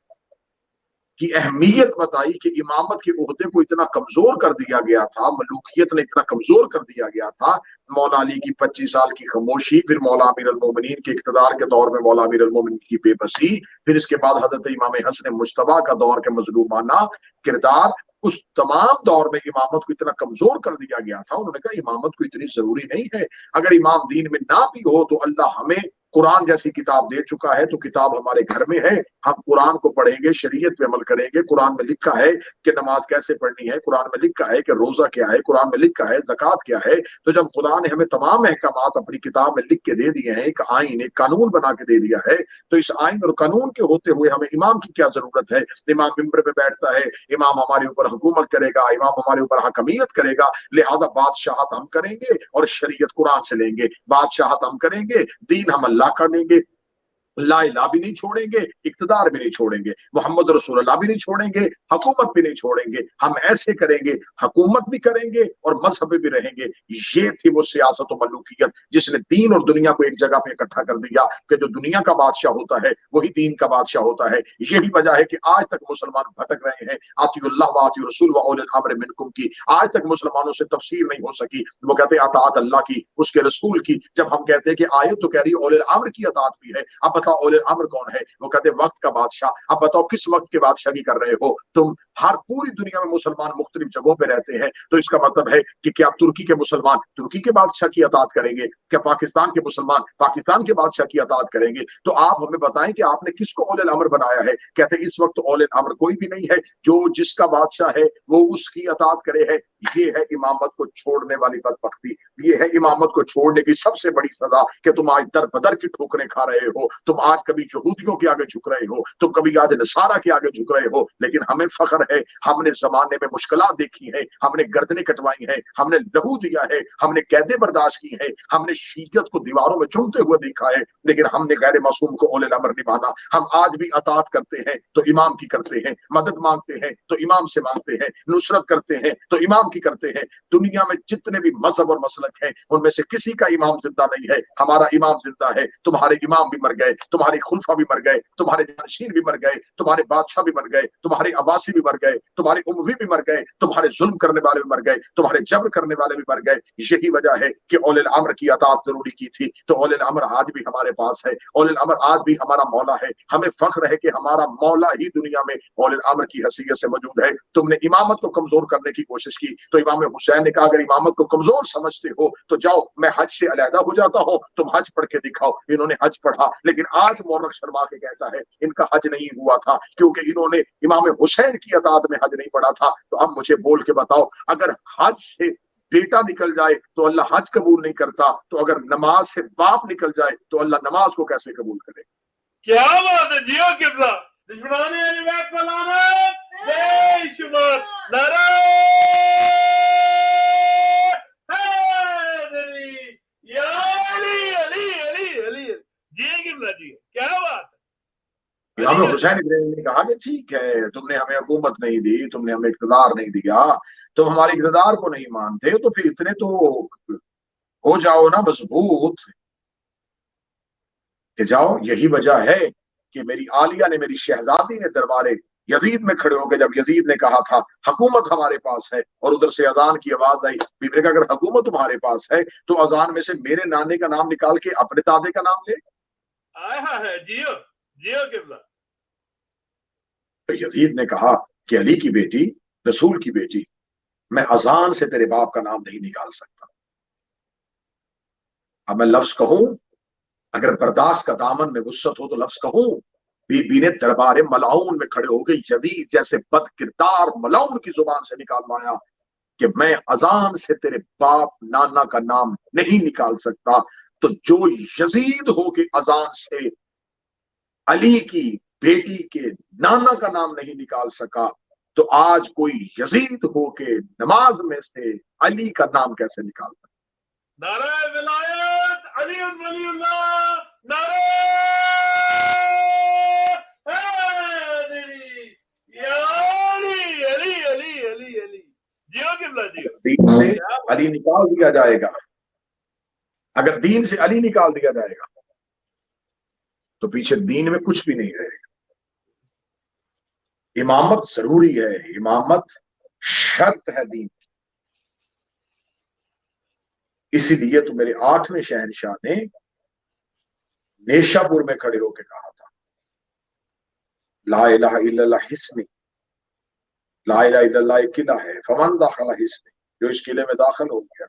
की अहमियत बताई कि इमामत के ओहदे को इतना कमजोर कर दिया गया था, मलूकियत ने इतना कमजोर कर दिया गया था। मौला अली की 25 साल की खामोशी, फिर मौला अमीर अल मोमिनीन के इख्तिदार के दौर में मौला अमीर अल मोमिनीन की बेबसी, फिर इसके बाद हजरत इमाम हसन मुश्तबा का दौर के मजलूमाना किरदार, उस तमाम दौर में इमामत को इतना कमजोर कर दिया गया था। उन्होंने कहा इमामत को इतनी जरूरी नहीं है, अगर इमाम दीन में ना भी हो तो अल्लाह हमें कुरान जैसी किताब दे चुका है, तो किताब हमारे घर में है, हम कुरान को पढ़ेंगे, शरीयत पे अमल करेंगे। कुरान में लिखा है कि नमाज कैसे पढ़नी है, कुरान में लिखा है कि रोजा क्या है, कुरान में लिखा है ज़कात क्या है। तो जब खुदा ने हमें तमाम अहकामात अपनी किताब में लिख के दे दिए हैं, एक आइन, एक कानून बना के दे दिया है, तो इस आइन और कानून के होते हुए हमें इमाम की क्या जरूरत है। इमाम मिंबर पे बैठता है, इमाम हमारे ऊपर हुकूमत करेगा, इमाम हमारे ऊपर हकमियत करेगा, लिहाजा बादशाहत हम करेंगे और शरीयत कुरान से लेंगे। बादशाहत हम करेंगे, दीन हम अल्लाह का लेंगे, ला इलाहा भी नहीं छोड़ेंगे, इक्तदार भी नहीं छोड़ेंगे, मोहम्मद रसूलुल्लाह भी नहीं छोड़ेंगे, हुकूमत भी नहीं छोड़ेंगे। हम ऐसे करेंगे, हुकूमत भी करेंगे और मजहब भी रहेंगे। ये थी वो सियासत और मलूकियत जिसने दीन और दुनिया को एक जगह पे इकट्ठा कर दिया कि जो दुनिया का बादशाह होता है वही दीन का बादशाह होता है। यही वजह है कि आज तक मुसलमान भटक रहे हैं। आतिउल्लाह व आतिउर रसूल व उलिल अम्र मिनकुम की आज तक मुसलमानों से तफसीर नहीं हो सकी। वो कहते हैं अताअत अल्लाह की, उसके रसूल की। जब हम कहते हैं कि आयत तो कह रही है उलिल अम्र की अताअत भी है, अब बताओ उलिल अम्र कौन है? वो कहते हैं वक्त का बादशाह। अब बताओ किस वक्त के बादशाह की कर रहे हो तुम? हर पूरी दुनिया में मुसलमान मुख्तलिफ जगहों पे रहते हैं, तो इसका मतलब है कि क्या तुर्की के मुसलमान तुर्की के बादशाह की अताअत करेंगे? क्या पाकिस्तान के मुसलमान पाकिस्तान के बादशाह की अताअत करेंगे? तो आप हमें बताएं कि आपने किसको औलिल अम्र बनाया है? कहते हैं इस वक्त औलिल अम्र कोई भी नहीं है, जो जिसका बादशाह है वो उसकी अताअत करे है। ये है इमामत को छोड़ने वाली बदबख्ती, ये है इमामत को छोड़ने की सबसे बड़ी सजा कि तुम आज दर बदर की ठोकरें खा रहे हो। तुम आज कभी यहूदियों के आगे झुक रहे हो, तुम कभी आज नसारा के आगे झुक रहे हो, लेकिन हमें फख्र है, हमने जमाने में मुश्किलात देखी है, हमने गर्दनें कटवाई हैं, हमने लहू दिया है, हमने कैदे बर्दाश्त की है, हमने शीयत को दीवारों में चुनते हुए देखा है, लेकिन हमने गैर मासूम को औलिल अम्र नहीं माना। हम आज भी अताअत करते हैं तो इमाम की करते हैं, मदद मांगते हैं तो इमाम से मांगते हैं, नुसरत करते हैं तो इमाम की करते हैं। दुनिया में जितने भी मजहब और मसलक हैं उनमें से किसी का इमाम जिंदा नहीं है, हमारा इमाम जिंदा है। तुम्हारे इमाम भी मर गए, तुम्हारे खुलफा भी मर गए, तुम्हारे जानशीन भी मर गए, तुम्हारे बादशाह भी मर गए, तुम्हारे अब्बासी भी मर गए, तुम्हारे उमवी भी मर गए, तुम्हारे जुल्म करने वाले भी मर गए, तुम्हारे जबर करने वाले भी मर गए। यही वजह है कि औलिल अम्र की अताअत जरूरी की थी। तो औलिल अम्र आज भी हमारे पास है, औलिल अम्र आज भी हमारा मौला है। हमें फख्र है कि हमारा मौला ही दुनिया में औलिल अम्र की हैसियत से मौजूद है। तुमने इमामत को कमजोर करने की कोशिश की, तो इमाम हुसैन ने कहा अगर इमामत को कमजोर समझते हो तो जाओ मैं हज से अलहदा हो जाता हूं, तुम हज पढ़ के दिखाओ। इन्होंने हज पढ़ा, लेकिन आज मोहर्रम शर्मा के कहता है इनका हज नहीं हुआ था, क्योंकि इन्होंने इमाम हुसैन की अताअत में हज नहीं पढ़ा था। तो अब मुझे बोल के बताओ, अगर हज से बेटा निकल जाए तो अल्लाह हज कबूल नहीं करता, तो अगर नमाज से बाप निकल जाए तो अल्लाह नमाज को कैसे कबूल करे? क्या बात है जियो किबला, दुश्मनाने वाली बात पर लानत बेशुमार, नारे हैदरी या अली अली अली अली। जी किबला जी, क्या बात है। इमाम हुसैन इब्राहिम ने कहा कि ठीक है, तुमने हमें हुकूमत नहीं दी, तुमने हमें इख्तिदार नहीं दिया, तुम हमारे इख्तिदार को नहीं मानते, तो फिर इतने तो हो जाओ ना मजबूत कि जाओ। यही वजह है कि मेरी आलिया ने, मेरी शहजादी ने दरबारे यजीद में खड़े होकर जब यजीद ने कहा था हुकूमत हमारे पास है, और उधर से अजान की आवाज आई, बीबी ने कहा अगर हुकूमत तुम्हारे पास है तो अजान में से मेरे नाने का नाम निकाल के अपने दादे का नाम ले। आया है जियो जियो किबला। तो यजीद ने कहा कि अली की बेटी, रसूल की बेटी, मैं अजान से तेरे बाप का नाम नहीं निकाल सकता। اب میں لفظ کہوں, اگر برداشت کا دامن میں وسعت ہو تو لفظ کہوں. بی بی نے دربار ملعون میں کھڑے ہو کے یزید جیسے بد کردار ملعون کی زبان سے نکالوایا کہ میں اذان سے تیرے باپ نانا کا نام نہیں نکال سکتا. تو جو یزید ہو کے اذان سے علی کی بیٹی کے نانا کا نام نہیں نکال سکا, تو آج کوئی یزید ہو کے نماز میں سے علی کا نام کیسے نکال سکتا؟ نعرہ ولایت علی ولی اللہ, نعرہ حیدری یا علی علی علی علی علی. جیو قبلہ جیو. دین سے علی نکال دیا جائے گا, اگر دین سے علی نکال دیا جائے گا تو پیچھے دین میں کچھ بھی نہیں رہے گا. امامت ضروری ہے, امامت شرط ہے دین کی. اسی لیے تو میرے 8ویں شہنشاہ نے نیشا پور میں کھڑے ہو کے کہا تھا, لا الہ الا اللہ حسنی, لا الہ الا اللہ ایک قلعہ ہے, فمن داخل حسنی, جو اس قلعے میں داخل ہو گیا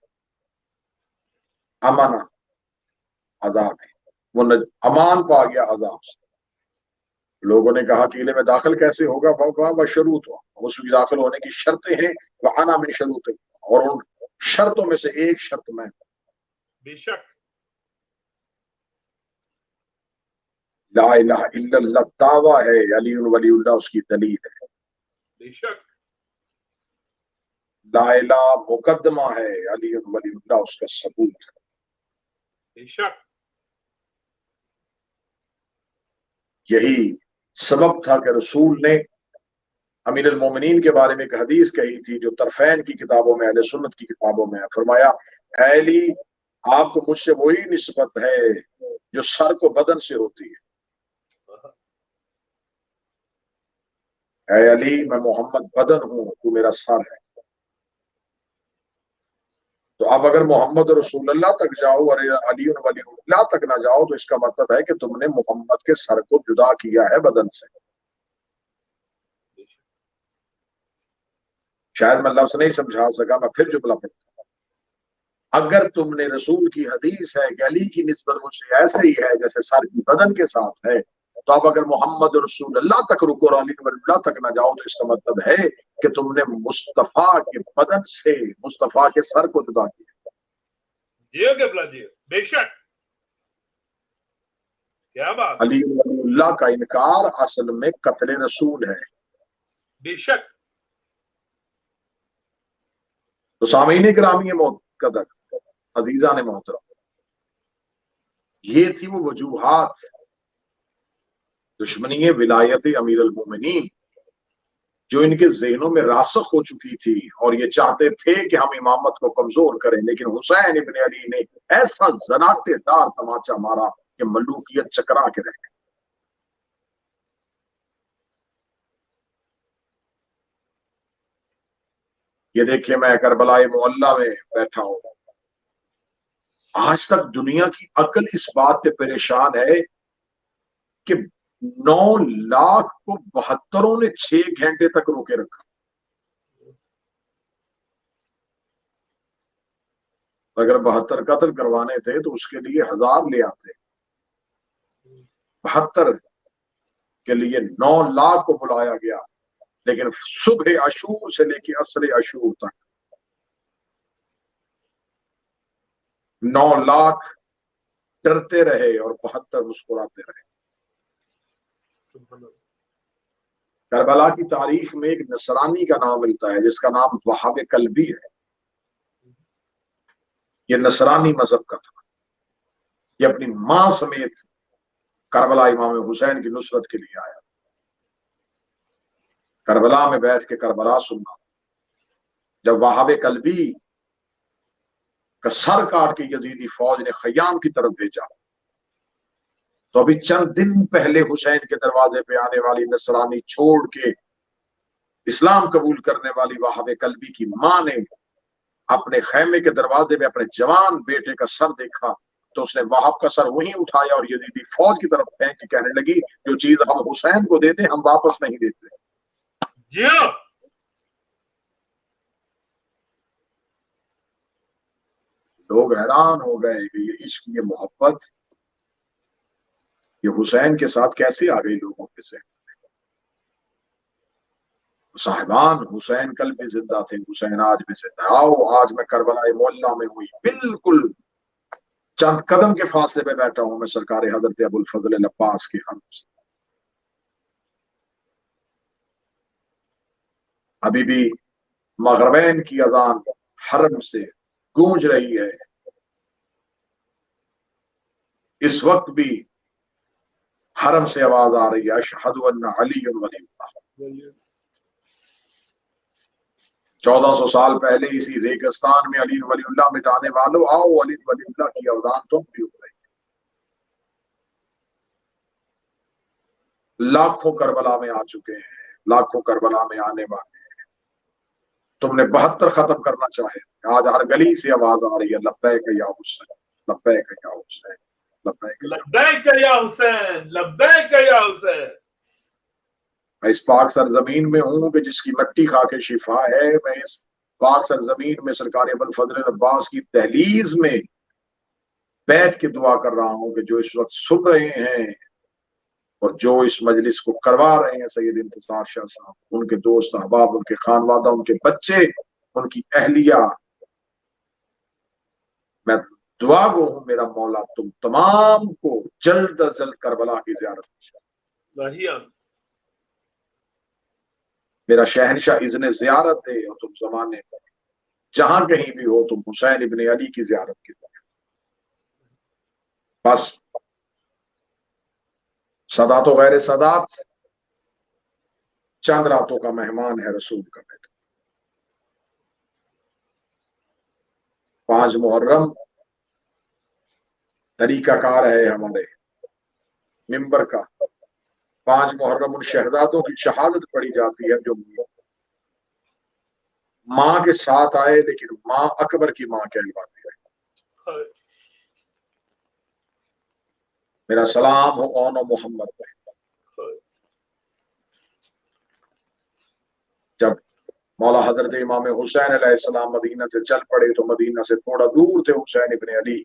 امانا عذاب ہے, وہ امان پا گیا عذاب سے. لوگوں نے کہا قلعے میں داخل کیسے ہوگا؟ وہ کہا بشروط ہو, اس میں داخل ہونے کی شرطیں ہیں, وہ انا من شروط, اور ان شرطوں میں سے ایک شرط میں. بے شک لا الہ الا اللہ دعویٰ ہے, علی ولی اللہ اس کی دلیل ہے. بے شک لا الہ مقدمہ ہے, علی ولی اللہ اس کا ثبوت ہے. بے شک یہی سبب تھا کہ رسول نے امیر المومنین کے بارے میں ایک حدیث کہی تھی جو طرفین کی کتابوں میں, اہل سنت کی کتابوں میں ہے. فرمایا اے علی, آپ کو مجھ سے وہی نسبت ہے جو سر کو بدن سے ہوتی ہے. اے علی, میں محمد بدن ہوں, تو میرا سر ہے. تو اب اگر محمد رسول اللہ تک جاؤ اور علی ولی اللہ تک نہ جاؤ تو اس کا مطلب ہے کہ تم نے محمد کے سر کو جدا کیا ہے بدن سے. شاید میں لفظ نہیں سمجھا سکا, میں پھر جملہ پڑھتا ہوں. اگر تم نے رسول کی حدیث ہے کہ علی کی نسبت مجھ سے ایسے ہی ہے جیسے سر کی بدن کے ساتھ ہے, تو اب اگر محمد رسول اللہ تک رکو اور علی ولی اللہ تک نہ جاؤ تو اس کا مطلب ہے کہ تم نے مصطفیٰ کے بدن سے مصطفیٰ کے سر کو جدا کیا. جیو قبلہ جیو. بے شک کیا بات. علی ولی اللہ کا انکار اصل میں قتل رسول ہے. بے شک. تو سامعین گرامی قدر, عزیزان محترم, یہ تھی وہ وجوہات دشمنی ولایت امیر المومنین جو ان کے ذہنوں میں راسخ ہو چکی تھی, اور یہ چاہتے تھے کہ ہم امامت کو کمزور کریں. لیکن حسین ابن علی نے ایسا زناٹے دار تماچا مارا کہ ملوکیت چکرا کے رہ گئی. یہ دیکھیے, میں کربلا معلی میں بیٹھا ہوں, آج تک دنیا کی عقل اس بات پہ پریشان ہے کہ 9 لاکھ کو 72 نے 6 گھنٹے تک روکے رکھا. اگر 72 قتل کروانے تھے تو اس کے لیے 1000 لے آتے. 72 کے لیے 9 لاکھ کو بلایا گیا, لیکن صبح عاشور سے لے کے عصر عاشور تک 9 لاکھ ڈرتے رہے اور 72 مسکراتے رہے. کربلا کی تاریخ میں ایک نصرانی کا نام ملتا ہے جس کا نام وہاب کلبی ہے. یہ نصرانی مذہب کا تھا. یہ اپنی ماں سمیت کربلا امام حسین کی نصرت کے لیے آیا. کربلا میں بیٹھ کے کربلا سننا. جب وہاب کلبی کا سر کاٹ کے یزیدی فوج نے خیام کی طرف بھیجا تو ابھی چند دن پہلے حسین کے دروازے پہ آنے والی نصرانی چھوڑ کے اسلام قبول کرنے والی وہاب کلبی کی ماں نے اپنے خیمے کے دروازے پہ اپنے جوان بیٹے کا سر دیکھا تو اس نے وہاب کا سر وہیں اٹھایا اور یزیدی فوج کی طرف پھینک کے کہنے لگی, جو چیز ہم حسین کو دیتے ہم واپس نہیں دیتے. लोग हैरान हो गए कि ये इश्क, ये मोहब्बत, ये हुसैन के साथ कैसे आ गई लोगों के से। साहिबान, हुसैन कल भी जिंदा थे, हुसैन आज भी जिंदा। आओ आज मैं करबला मोहल्ला में हुई, बिल्कुल चंद कदम के फासले पे बैठा हूं मैं सरकार हजरत अबुल फजल अब्बास के हम से। अभी भी मगरबैन की अजान हरम से गूंज रही है। इस वक्त भी हरम से आवाज आ रही है, अशहदु अन्ना अली वलीउल्लाह। 1400 साल पहले इसी रेगिस्तान में अली वलीउल्लाह मिटाने वालों, आओ अली वलीउल्लाह की अवदान तुम भी हो रही। लाखों करबला में आ चुके हैं, लाखों करबला में आने वाले। तुमने 72 खत्म करना चाहे, आज हर गली से आवाज आ रही है, लब्बैक या हुसैन, लब्बैक या हुसैन, लब्बैक। लब्बैक या हुसैन, लब्बैक या हुसैन। मैं इस पाक सरजमीन में हूं कि जिसकी मट्टी खा के शिफा है। मैं इस पाक सरजमीन में सरकार अबुल फजल अब्बास की दहलीज में बैठ के दुआ कर रहा हूं कि जो इस वक्त सुन रहे हैं और जो इस मजलिस को करवा रहे हैं सैयद इंतसार शाह साहब, उनके दोस्त अहबाब, उनके खानवादा, उनके बच्चे, उनकी अहलिया, मैं दुआ गो हूं मेरा मौला तुम तमाम को जल्द अज जल्द करबला की ज़ियारत, मेरा शहनशाह इज़्न ज़ियारत दे, और तुम जमाने में जहां कहीं भी हो तुम हुसैन इब्न अली की ज़ियारत की। बस सदात व गैर सदात, चंद रातों का मेहमान है रसूल का बेटा। 5 मुहर्रम तरीकाकार है हमारे मिंबर का। 5 मुहर्रम उन शहजादों की शहादत पड़ी जाती है जो माँ के साथ आए लेकिन माँ अकबर की माँ कहलवाती है। मेरा सलाम हो ओनो मोहम्मद पे। जब मौला हजरत इमाम हुसैन अलैहिस्सलाम मदीना से चल पड़े तो मदीना से थोड़ा दूर थे हुसैन इब्न अली,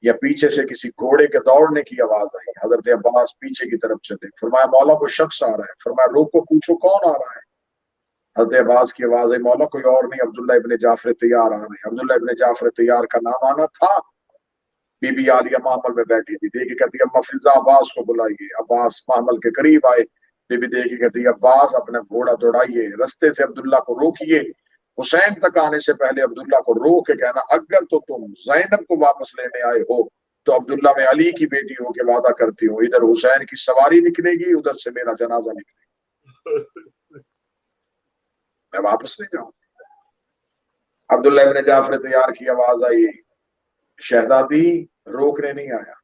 या पीछे से किसी घोड़े के दौड़ने की आवाज आई। हजरत अब्बास पीछे की तरफ चले, फरमाया मौला कोई शख्स आ रहा है। फरमाया रोको, पूछो कौन आ रहा है। हजरत अब्बास की आवाज आई, मौला कोई और नहीं, अब्दुल्ला इब्न जाफर तैयार आ रहे हैं। अब्दुल्ला इब्न जाफर तैयार का नाम आना था। बीबी आलिया महमल में बैठी थी, देखी कहती अम्मा फिजा अब्बास को बुलाइए। अब्बास महमल के करीब आए, बीबी देखी कहती अब्बास अपना घोड़ा दौड़ाइए, रस्ते से अब्दुल्ला को रोकिए। हुसैन तक आने से पहले अब्दुल्ला को रोक के कहना, अगर तो तुम जैनब को वापस लेने आए हो तो अब्दुल्ला में अली की बेटी हो के वादा करती हूँ, इधर हुसैन की सवारी निकलेगी, उधर से मेरा जनाजा निकलेगा, मैं वापस नहीं जाऊंगा। अब्दुल्ला इब्न जाफर तैयार की आवाज आई, शहजादी रोकने नहीं आया,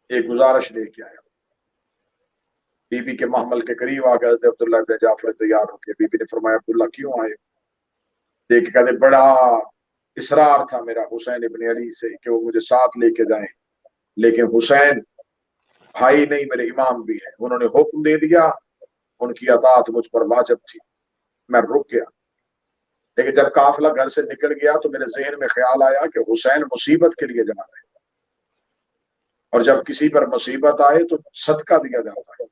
एक गुजारिश लेके आया। बीबी के महमल के करीब आ गए थे अब्दुल्ला इब्न जाफर तैयार होके। बीबी ने फरमाया अब्दुल्ला क्यों आए। देख कहते बड़ा इसरार था मेरा हुसैन इब्न अली से कि वो मुझे साथ लेके जाएं, लेकिन हुसैन भाई नहीं मेरे इमाम भी है, उन्होंने हुक्म दे दिया, उनकी अतात मुझ पर वाजिब थी, मैं रुक गया। लेकिन जब काफिला घर से निकल गया तो मेरे जहन में ख्याल आया कि हुसैन मुसीबत के लिए जा रहे हैं, और जब किसी पर मुसीबत आए तो सदका दिया जाता है।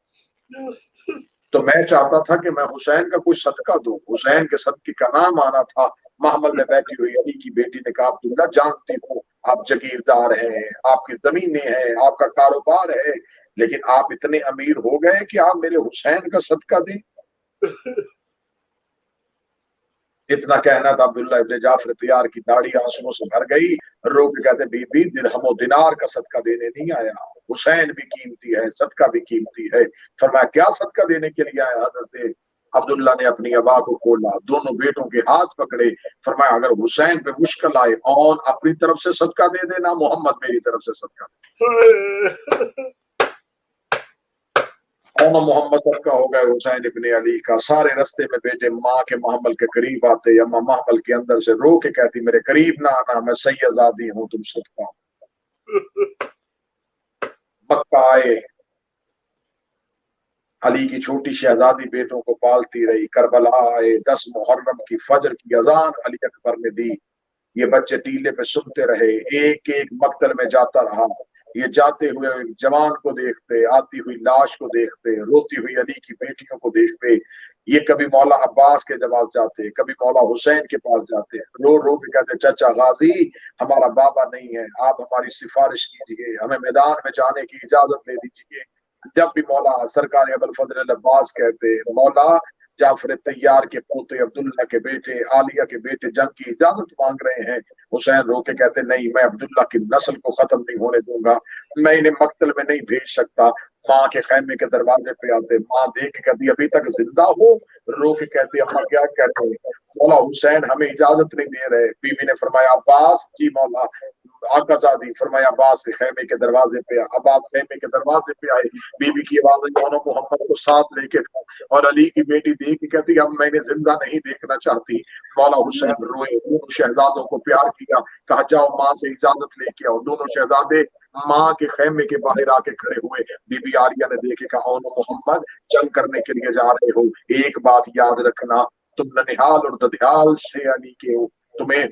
तो मैं चाहता था कि मैं हुसैन का कोई सदका दूं। हुसैन के सदके का नाम आना था। महमल में बैठी हुई अली की बेटी ने कहा अब्दुल्ला जानती हूँ आप जगीरदार हैं, आपकी जमीनें हैं, आपका कारोबार है, लेकिन आप इतने अमीर हो गए कि आप मेरे हुसैन का सदका दें। इतना कहना था, अब्दुल्ला इब्न जाफर तैयार की दाढ़ी आंसुओं से भर गई। रोक कहते बीबी दिरहम दिनार का सदका देने नहीं आया, हुसैन भी कीमती है, सदका भी कीमती है। फरमाया क्या सदका देने के लिए आया। हजरत अब्दुल्ला ने अपनी अबा को खोला, दोनों बेटों के हाथ पकड़े, फरमाया अगर हुसैन पे मुश्किल आए और अपनी तरफ से सदका दे देना, मोहम्मद मेरी तरफ से सदका दे। मोहम्मद सबका हो गए हुसैन इब्न अली का। सारे रस्ते में बेटे माँ के महमल के करीब आते, अम्मा महमल के अंदर से रो के कहती मेरे करीब ना आना, मैं सैयदादी हूं, तुम सदका। मक्का आए, अली की छोटी शहजादी बेटों को पालती रही। करबला आए, 10 मुहर्रम की फजर की अजान अली अकबर ने दी। ये बच्चे टीले पे सुनते रहे, एक एक मक्तल में जाता रहा। ये जाते हुए जवान को देखते, आती हुई लाश को देखते, रोती हुई अली की बेटियों को देखते। ये कभी मौला अब्बास के पास जाते, कभी मौला हुसैन के पास जाते, रो रो के कहते चाचा गाजी हमारा बाबा नहीं है, आप हमारी सिफारिश कीजिए, हमें मैदान में जाने की इजाजत दे दीजिए। जब भी मौला सरकार अबुल फजल अब्बास कहते, मौला जाफर तैयार के पोते अब्दुल्ला के बेटे आलिया के बेटे जंग की इजाजत मांग रहे हैं, हुसैन रो के कहते नहीं, मैं अब्दुल्ला की नस्ल को खत्म नहीं होने दूंगा, मैं इन्हें मक्तल में नहीं भेज सकता। माँ के खैमे के दरवाजे पे आते, माँ देख के कहती अभी तक जिंदा हो, रो के कहती अम्मा क्या कहते हैं, मौला हुसैन हमें इजाजत नहीं दे रहे। बीवी ने फरमाया अब्बास, जी मौला। आकाजादी फरमाया अब्बास के खैमे के दरवाजे पे आ। अब्बास खैमे के दरवाजे पे आए, बीबी की आवाज आई मौला मोहम्मद को साथ लेके था, और अली की बेटी देख के कहती अब मैंने जिंदा नहीं देखना चाहती। मौला हुसैन रोए, दोनों शहजादों को प्यार किया, कहा जाओ माँ से इजाजत लेके आओ। दोनों शहजादे माँ के खैमे के बाहर आके खड़े हुए। बीबी आलिया ने देखे, कहा ओ मोहम्मद जंग करने के लिए जा रहे हो, एक बात याद रखना, तुम ननिहाल और ददियाल से अली के हो, तुम्हें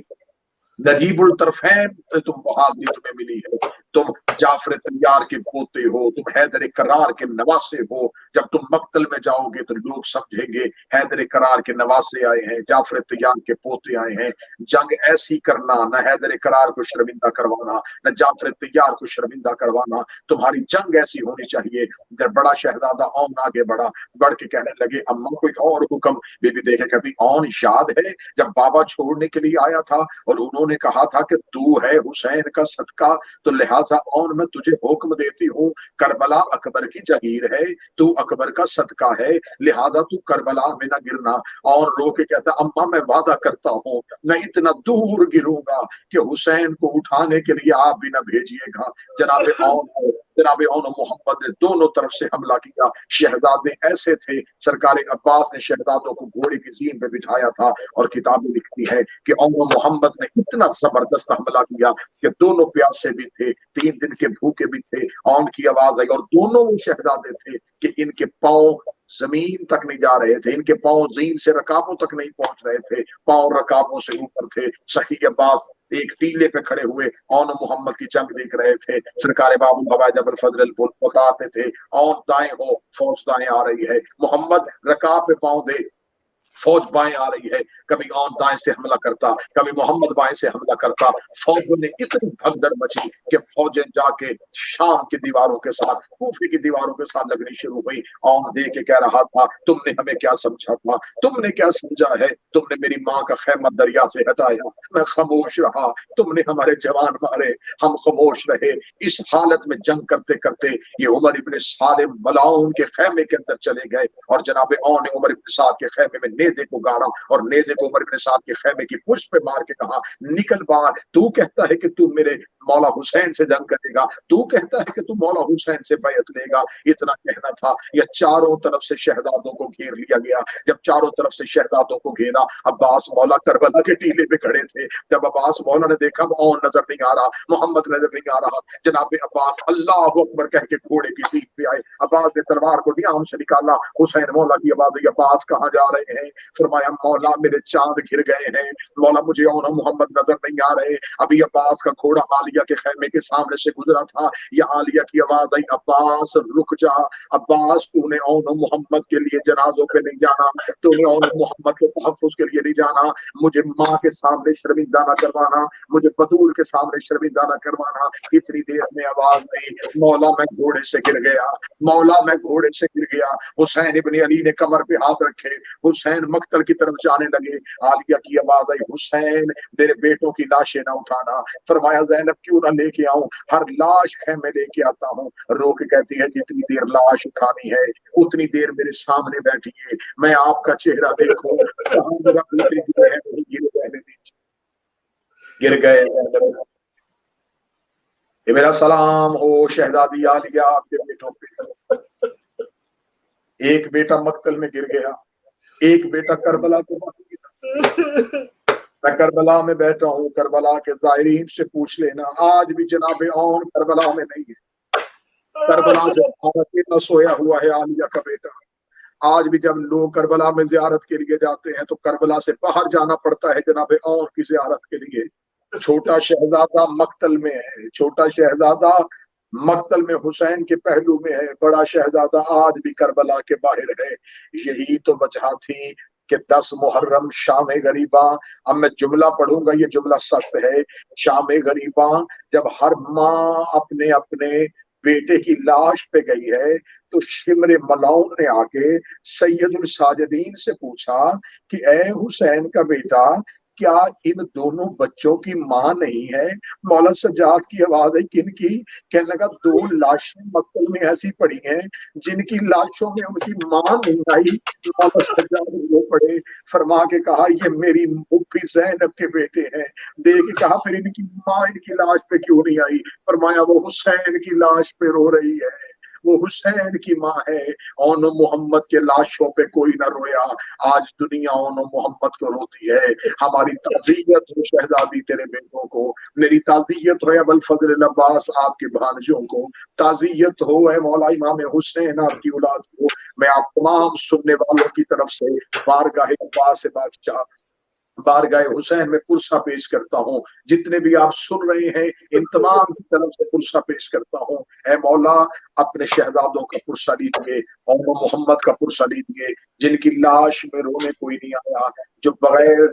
नजीबुल तरफैन से तुम बहादुरी तुम्हें मिली है, तुम जाफर तैयार के पोते हो, तुम हैदर करार के नवासे हो। जब तुम मक्तल में जाओगे तो लोग समझेंगे हैदर करार के नवासे आए हैं, जाफर तैयार के पोते आए हैं। जंग ऐसी करना, न हैदर करार को शर्मिंदा करवाना, न जाफर तैयार को शर्मिंदा करवाना, तुम्हारी जंग ऐसी होनी चाहिए। जब बड़ा शहजादा औन आगे बढ़ा, बढ़ के कहने लगे अम्मा कोई और हुक्म। बीबी देखे कहती औन याद है जब बाबा छोड़ने के लिए आया था और उन्होंने कहा था कि तू है हुसैन का सदका, तो लिहाजा औन मैं तुझे हुक्म देती हूँ, करबला अकबर की जहीर है, तू अकबर का सदका है, लिहाजा तू करबला में न गिरना। और रो के कहता अम्मा मैं वादा करता हूँ मैं इतना दूर गिरूंगा कि हुसैन को उठाने के लिए आप भी न भेजिएगा। जनाबे औन मोहम्मद ने दोनों तरफ से हमला किया। शहजादे ऐसे थे, सरकार अब्बास ने शहजादों को घोड़े की जीन पे बिठाया था, और किताबें लिखती है कि औन मोहम्मद ने इतना जबरदस्त हमला किया कि दोनों प्यासे भी थे, 3 दिन के भूखे भी थे। औन की आवाज आई और दोनों वो शहजादे थे कि इनके पांव जमीन तक नहीं जा रहे थे, इनके पांव जीन से रकाबों तक नहीं पहुंच रहे थे, पांव रकाबों से ऊपर थे। सही अब्बास एक टीले पे खड़े हुए औन मोहम्मद की जंग देख रहे थे। सरकार बाबू हवाज अबुल फजल बताते थे औन दाएं हो, फौज दाएं आ रही है, मोहम्मद रकाब पे पांव दे, फौज बाएं आ रही है। कभी औन दाएं से हमला करता, कभी मोहम्मद बाएं से हमला करता। फौजों ने इतनी भगदड़ मची कि फौजें जाके शाम की दीवारों के साथ, कूफे की दीवारों के साथ लगनी शुरू हुई। औन दे के कह रहा था तुमने हमें क्या समझा था, तुमने क्या समझा है, तुमने मेरी माँ का खैमा दरिया से हटाया, मैं खामोश रहा, तुमने हमारे जवान मारे, हम खामोश रहे। इस हालत में जंग करते करते ये उमर इब्ने सालिम मलाउन के खैमे के अंदर चले गए, और जनाब औन ने उमर इब्ने साद के खैमे में नेज़े को गाड़ा, और नेज़े को उमर इब्ने साद के खैमे की पुष्ट पे मार के कहा निकल बाहर, तू कहता है कि तू मेरे मौला हुसैन से जंग करेगा, तू कहता है कि तू मौला हुसैन से बैत लेगा। इतना कहना था, यह चारों तरफ से शहजादों को घेर लिया गया। जब चारों तरफ से शहजादों को घेरा, अब्बास मौला करबला के टीले पे खड़े थे। जब अब्बास मौला ने देखा औन नजर नहीं आ रहा, मोहम्मद नजर नहीं आ रहा, जनाब अब्बास अल्लाह अकबर कह के घोड़े की पीठ पे आए। अब्बास ने तलवार को नियाम से निकाला। हुसैन मौला की आवाज आई अब्बास कहाँ जा रहे हैं? फरमाया मौला मेरे चांद घिर गए हैं, मौला मुझे और मोहम्मद नजर नहीं आ रहे। अभी अब्बास का घोड़ा आलिया के खैमे के सामने से गुजरा था, या आलिया की आवाज आई अब्बास रुक जा, अब्बास तूने और मोहम्मद के लिए जनाजों पे नहीं जाना, तूने और मोहम्मद के तहफ्फुज के लिए नहीं जाना, मुझे माँ के सामने शर्मिंदा न करवाना, मुझे बतूल के सामने शर्मिंदा न करवाना। इतनी देर में आवाज नहीं, मौला मैं घोड़े से गिर गया, मौला मैं घोड़े से गिर गया। हुसैन इब्ने अली ने कमर पे हाथ रखे, हुसैन मक्तल की तरफ जाने लगे। आलिया की आवाज आई हुसैन मेरे बेटों की लाशें ना उठाना। फरमाया ज़ैनब क्यों ना लेके आऊं, हर लाश है मैं लेके आता हूँ। रो के कहती है जितनी देर लाश उठानी है उतनी देर मेरे सामने बैठिए, मैं आपका चेहरा देखूं, कहां मेरा बेटे गिरे हैं नहीं गिरे, रहने दीजिए। गिर गए। ये मेरा सलाम हो शहजादी आलिया आपके बेटों पे। एक बेटा मक्तल में गिर गया, एक बेटा करबला को मैं करबला में बैठा हूँ, करबला के ज़ायरीन से पूछ लेना, आज भी जनाब औन करबला में नहीं है। करबला से अकेला सोया हुआ है आलिया का बेटा। आज भी जब लोग करबला में जियारत के लिए जाते हैं तो करबला से बाहर जाना पड़ता है जनाब औन की जियारत के लिए। छोटा शहजादा मक्तल में है, छोटा शहजादा मक्तल में हुसैन के पहलू में है, बड़ा शहजादा आज भी करबला के बाहर है। यही तो वजह थी कि 10 मुहर्रम शाम गरीबा, अब मैं जुमला पढ़ूंगा, ये जुमला सख्त है। शाम गरीबा जब हर माँ अपने अपने बेटे की लाश पे गई है, तो शिमर मलाउन ने आके सैयदुल साजिदीन से पूछा कि ए हुसैन का बेटा, क्या इन दोनों बच्चों की माँ नहीं है? मौला सज्जाद की आवाज है, किन की? कहने लगा 2 लाशें मक्तल में ऐसी पड़ी हैं जिनकी लाशों में उनकी माँ नहीं आई। मौला सज्जाद रो पड़े, फरमा के कहा ये मेरी मुफ्ती ज़ैनब के बेटे हैं। दे के कहा फिर इनकी माँ इनकी लाश पे क्यों नहीं आई? फरमाया वो हुसैन की लाश पे रो रही है, वो हुसैन की माँ है। ओनो मोहम्मद के लाशों पे कोई ना रोया, आज दुनिया ओनो मोहम्मद को रोती है। हमारी ताज़ियत हो शहजादी तेरे बेटों को, मेरी ताज़ियत हो अबुल फजल अब्बास आपके भांजों को, ताज़ियत हो है मौला इमाम हुसैन आपकी औलाद को। मैं आप तमाम सुनने वालों की तरफ से बारगाह अब्बास बादशाह, बारगाह हुसैन में पुरसा पेश करता हूँ। जितने भी आप सुन रहे हैं इन तमाम की तरफ से पुरसा पेश करता हूँ। ऐ मौला अपने शहजादों का पुरसा लीजिए और वो मोहम्मद का पुरसा लीजिए, जिनकी लाश में रोने कोई नहीं आया, जो बगैर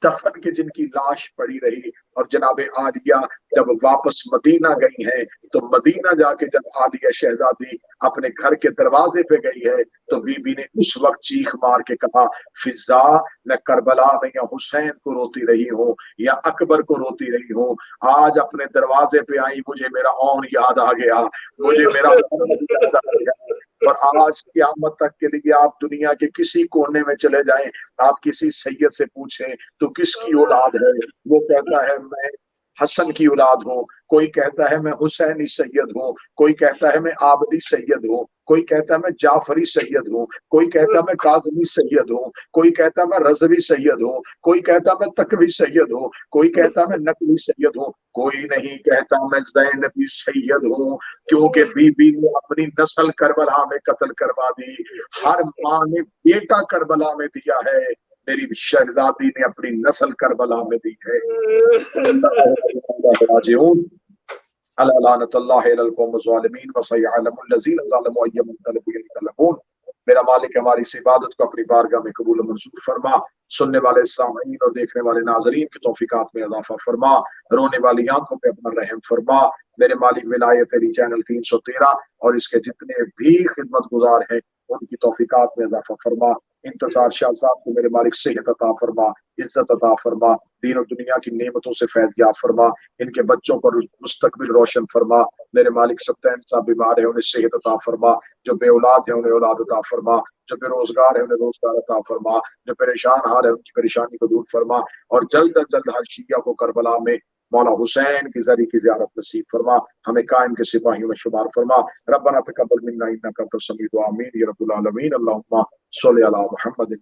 दफन के जिनकी लाश पड़ी रही। और जनाब आलिया जब वापस मदीना गई हैं, तो मदीना जाके जब आलिया शहजादी अपने घर के दरवाजे पे गई है, तो बीबी ने उस वक्त चीख मार के कहा, फिजा मैं करबला में या हुसैन को रोती रही हूँ या अकबर को रोती रही हूँ, आज अपने दरवाजे पे आई, मुझे मेरा औन याद आ गया, मुझे मेरा याद आ गया। और आज क़यामत तक के लिए आप दुनिया के किसी कोने में चले जाएं, आप किसी सैयद से पूछें तो किसकी औलाद है, वो कहता है मैं हसन की औलाद हूँ, कोई कहता है मैं हुसैनी सैयद हूँ, कोई कहता है मैं आबदी सैयद हूँ, कोई कहता है मैं जाफरी सैयद हूँ, कोई कहता है मैं काज़मी सैयद हूँ, कोई कहता है मैं रज़वी सैयद हूँ, कोई कहता है मैं तकवी सैयद हूँ, कोई कहता है मैं नकवी सैयद हूँ, कोई नहीं कहता मैं ज़ैनबी सैयद हूँ, क्योंकि बीबी ने अपनी नस्ल करबला में कत्ल करवा दी। हर माँ ने बेटा करबला में दिया है, मेरी शहजादी ने अपनी नस्ल करबला में दी है। अला लानतुल्लाहि अलल कौमिज़ ज़ालिमीन व सयअलमुल लज़ीना ज़लमू अय्युम मुनक़लिबिन यनक़लिबून। मेरा मालिक हमारी इस इबादत को अपनी बारगाह में कबूल मंजूर फरमा, सुनने वाले सामीन और देखने वाले नाज़रीन की तौफीकात में इज़ाफ़ा फरमा, रोने वाली आंखों पे अपना रहम फरमा। मेरे मालिक विलायत अली चैनल 313 और इसके जितने भी खिदमत गुजार हैं उनकी तौफीकात में इज़ाफ़ा फरमा। इंतज़ार शाह साहब को मेरे मालिक सेहत अता फरमा, इज्जत अता फरमा, दीन और दुनिया की नेमतों से फैज़ याब फरमा, इनके बच्चों पर मुस्तकबिल रोशन फरमा। मेरे मालिक सत्तैन साहब बीमार है, उन्हें सेहत अता फरमा, जो बे औलाद है उन्हें औलाद अता फरमा, जो बेरोजगार है उन्हें रोजगार अता फरमा, जो परेशान हाल है उनकी परेशानी को दूर फरमा, और जल्द अज जल्द हर शिया को करबला में मौला हुसैन की जरी की ज़ियारत नसीब फरमा, हमें कायम के सिपाहियों में शुमार फरमा। रब्बना तक़ब्बल मिन्ना इन्नका अंतस समीउल दुआ, आमीन या रब्बुल आलमीन। अल्लाहुम्मा सल्लि अला मुहम्मद।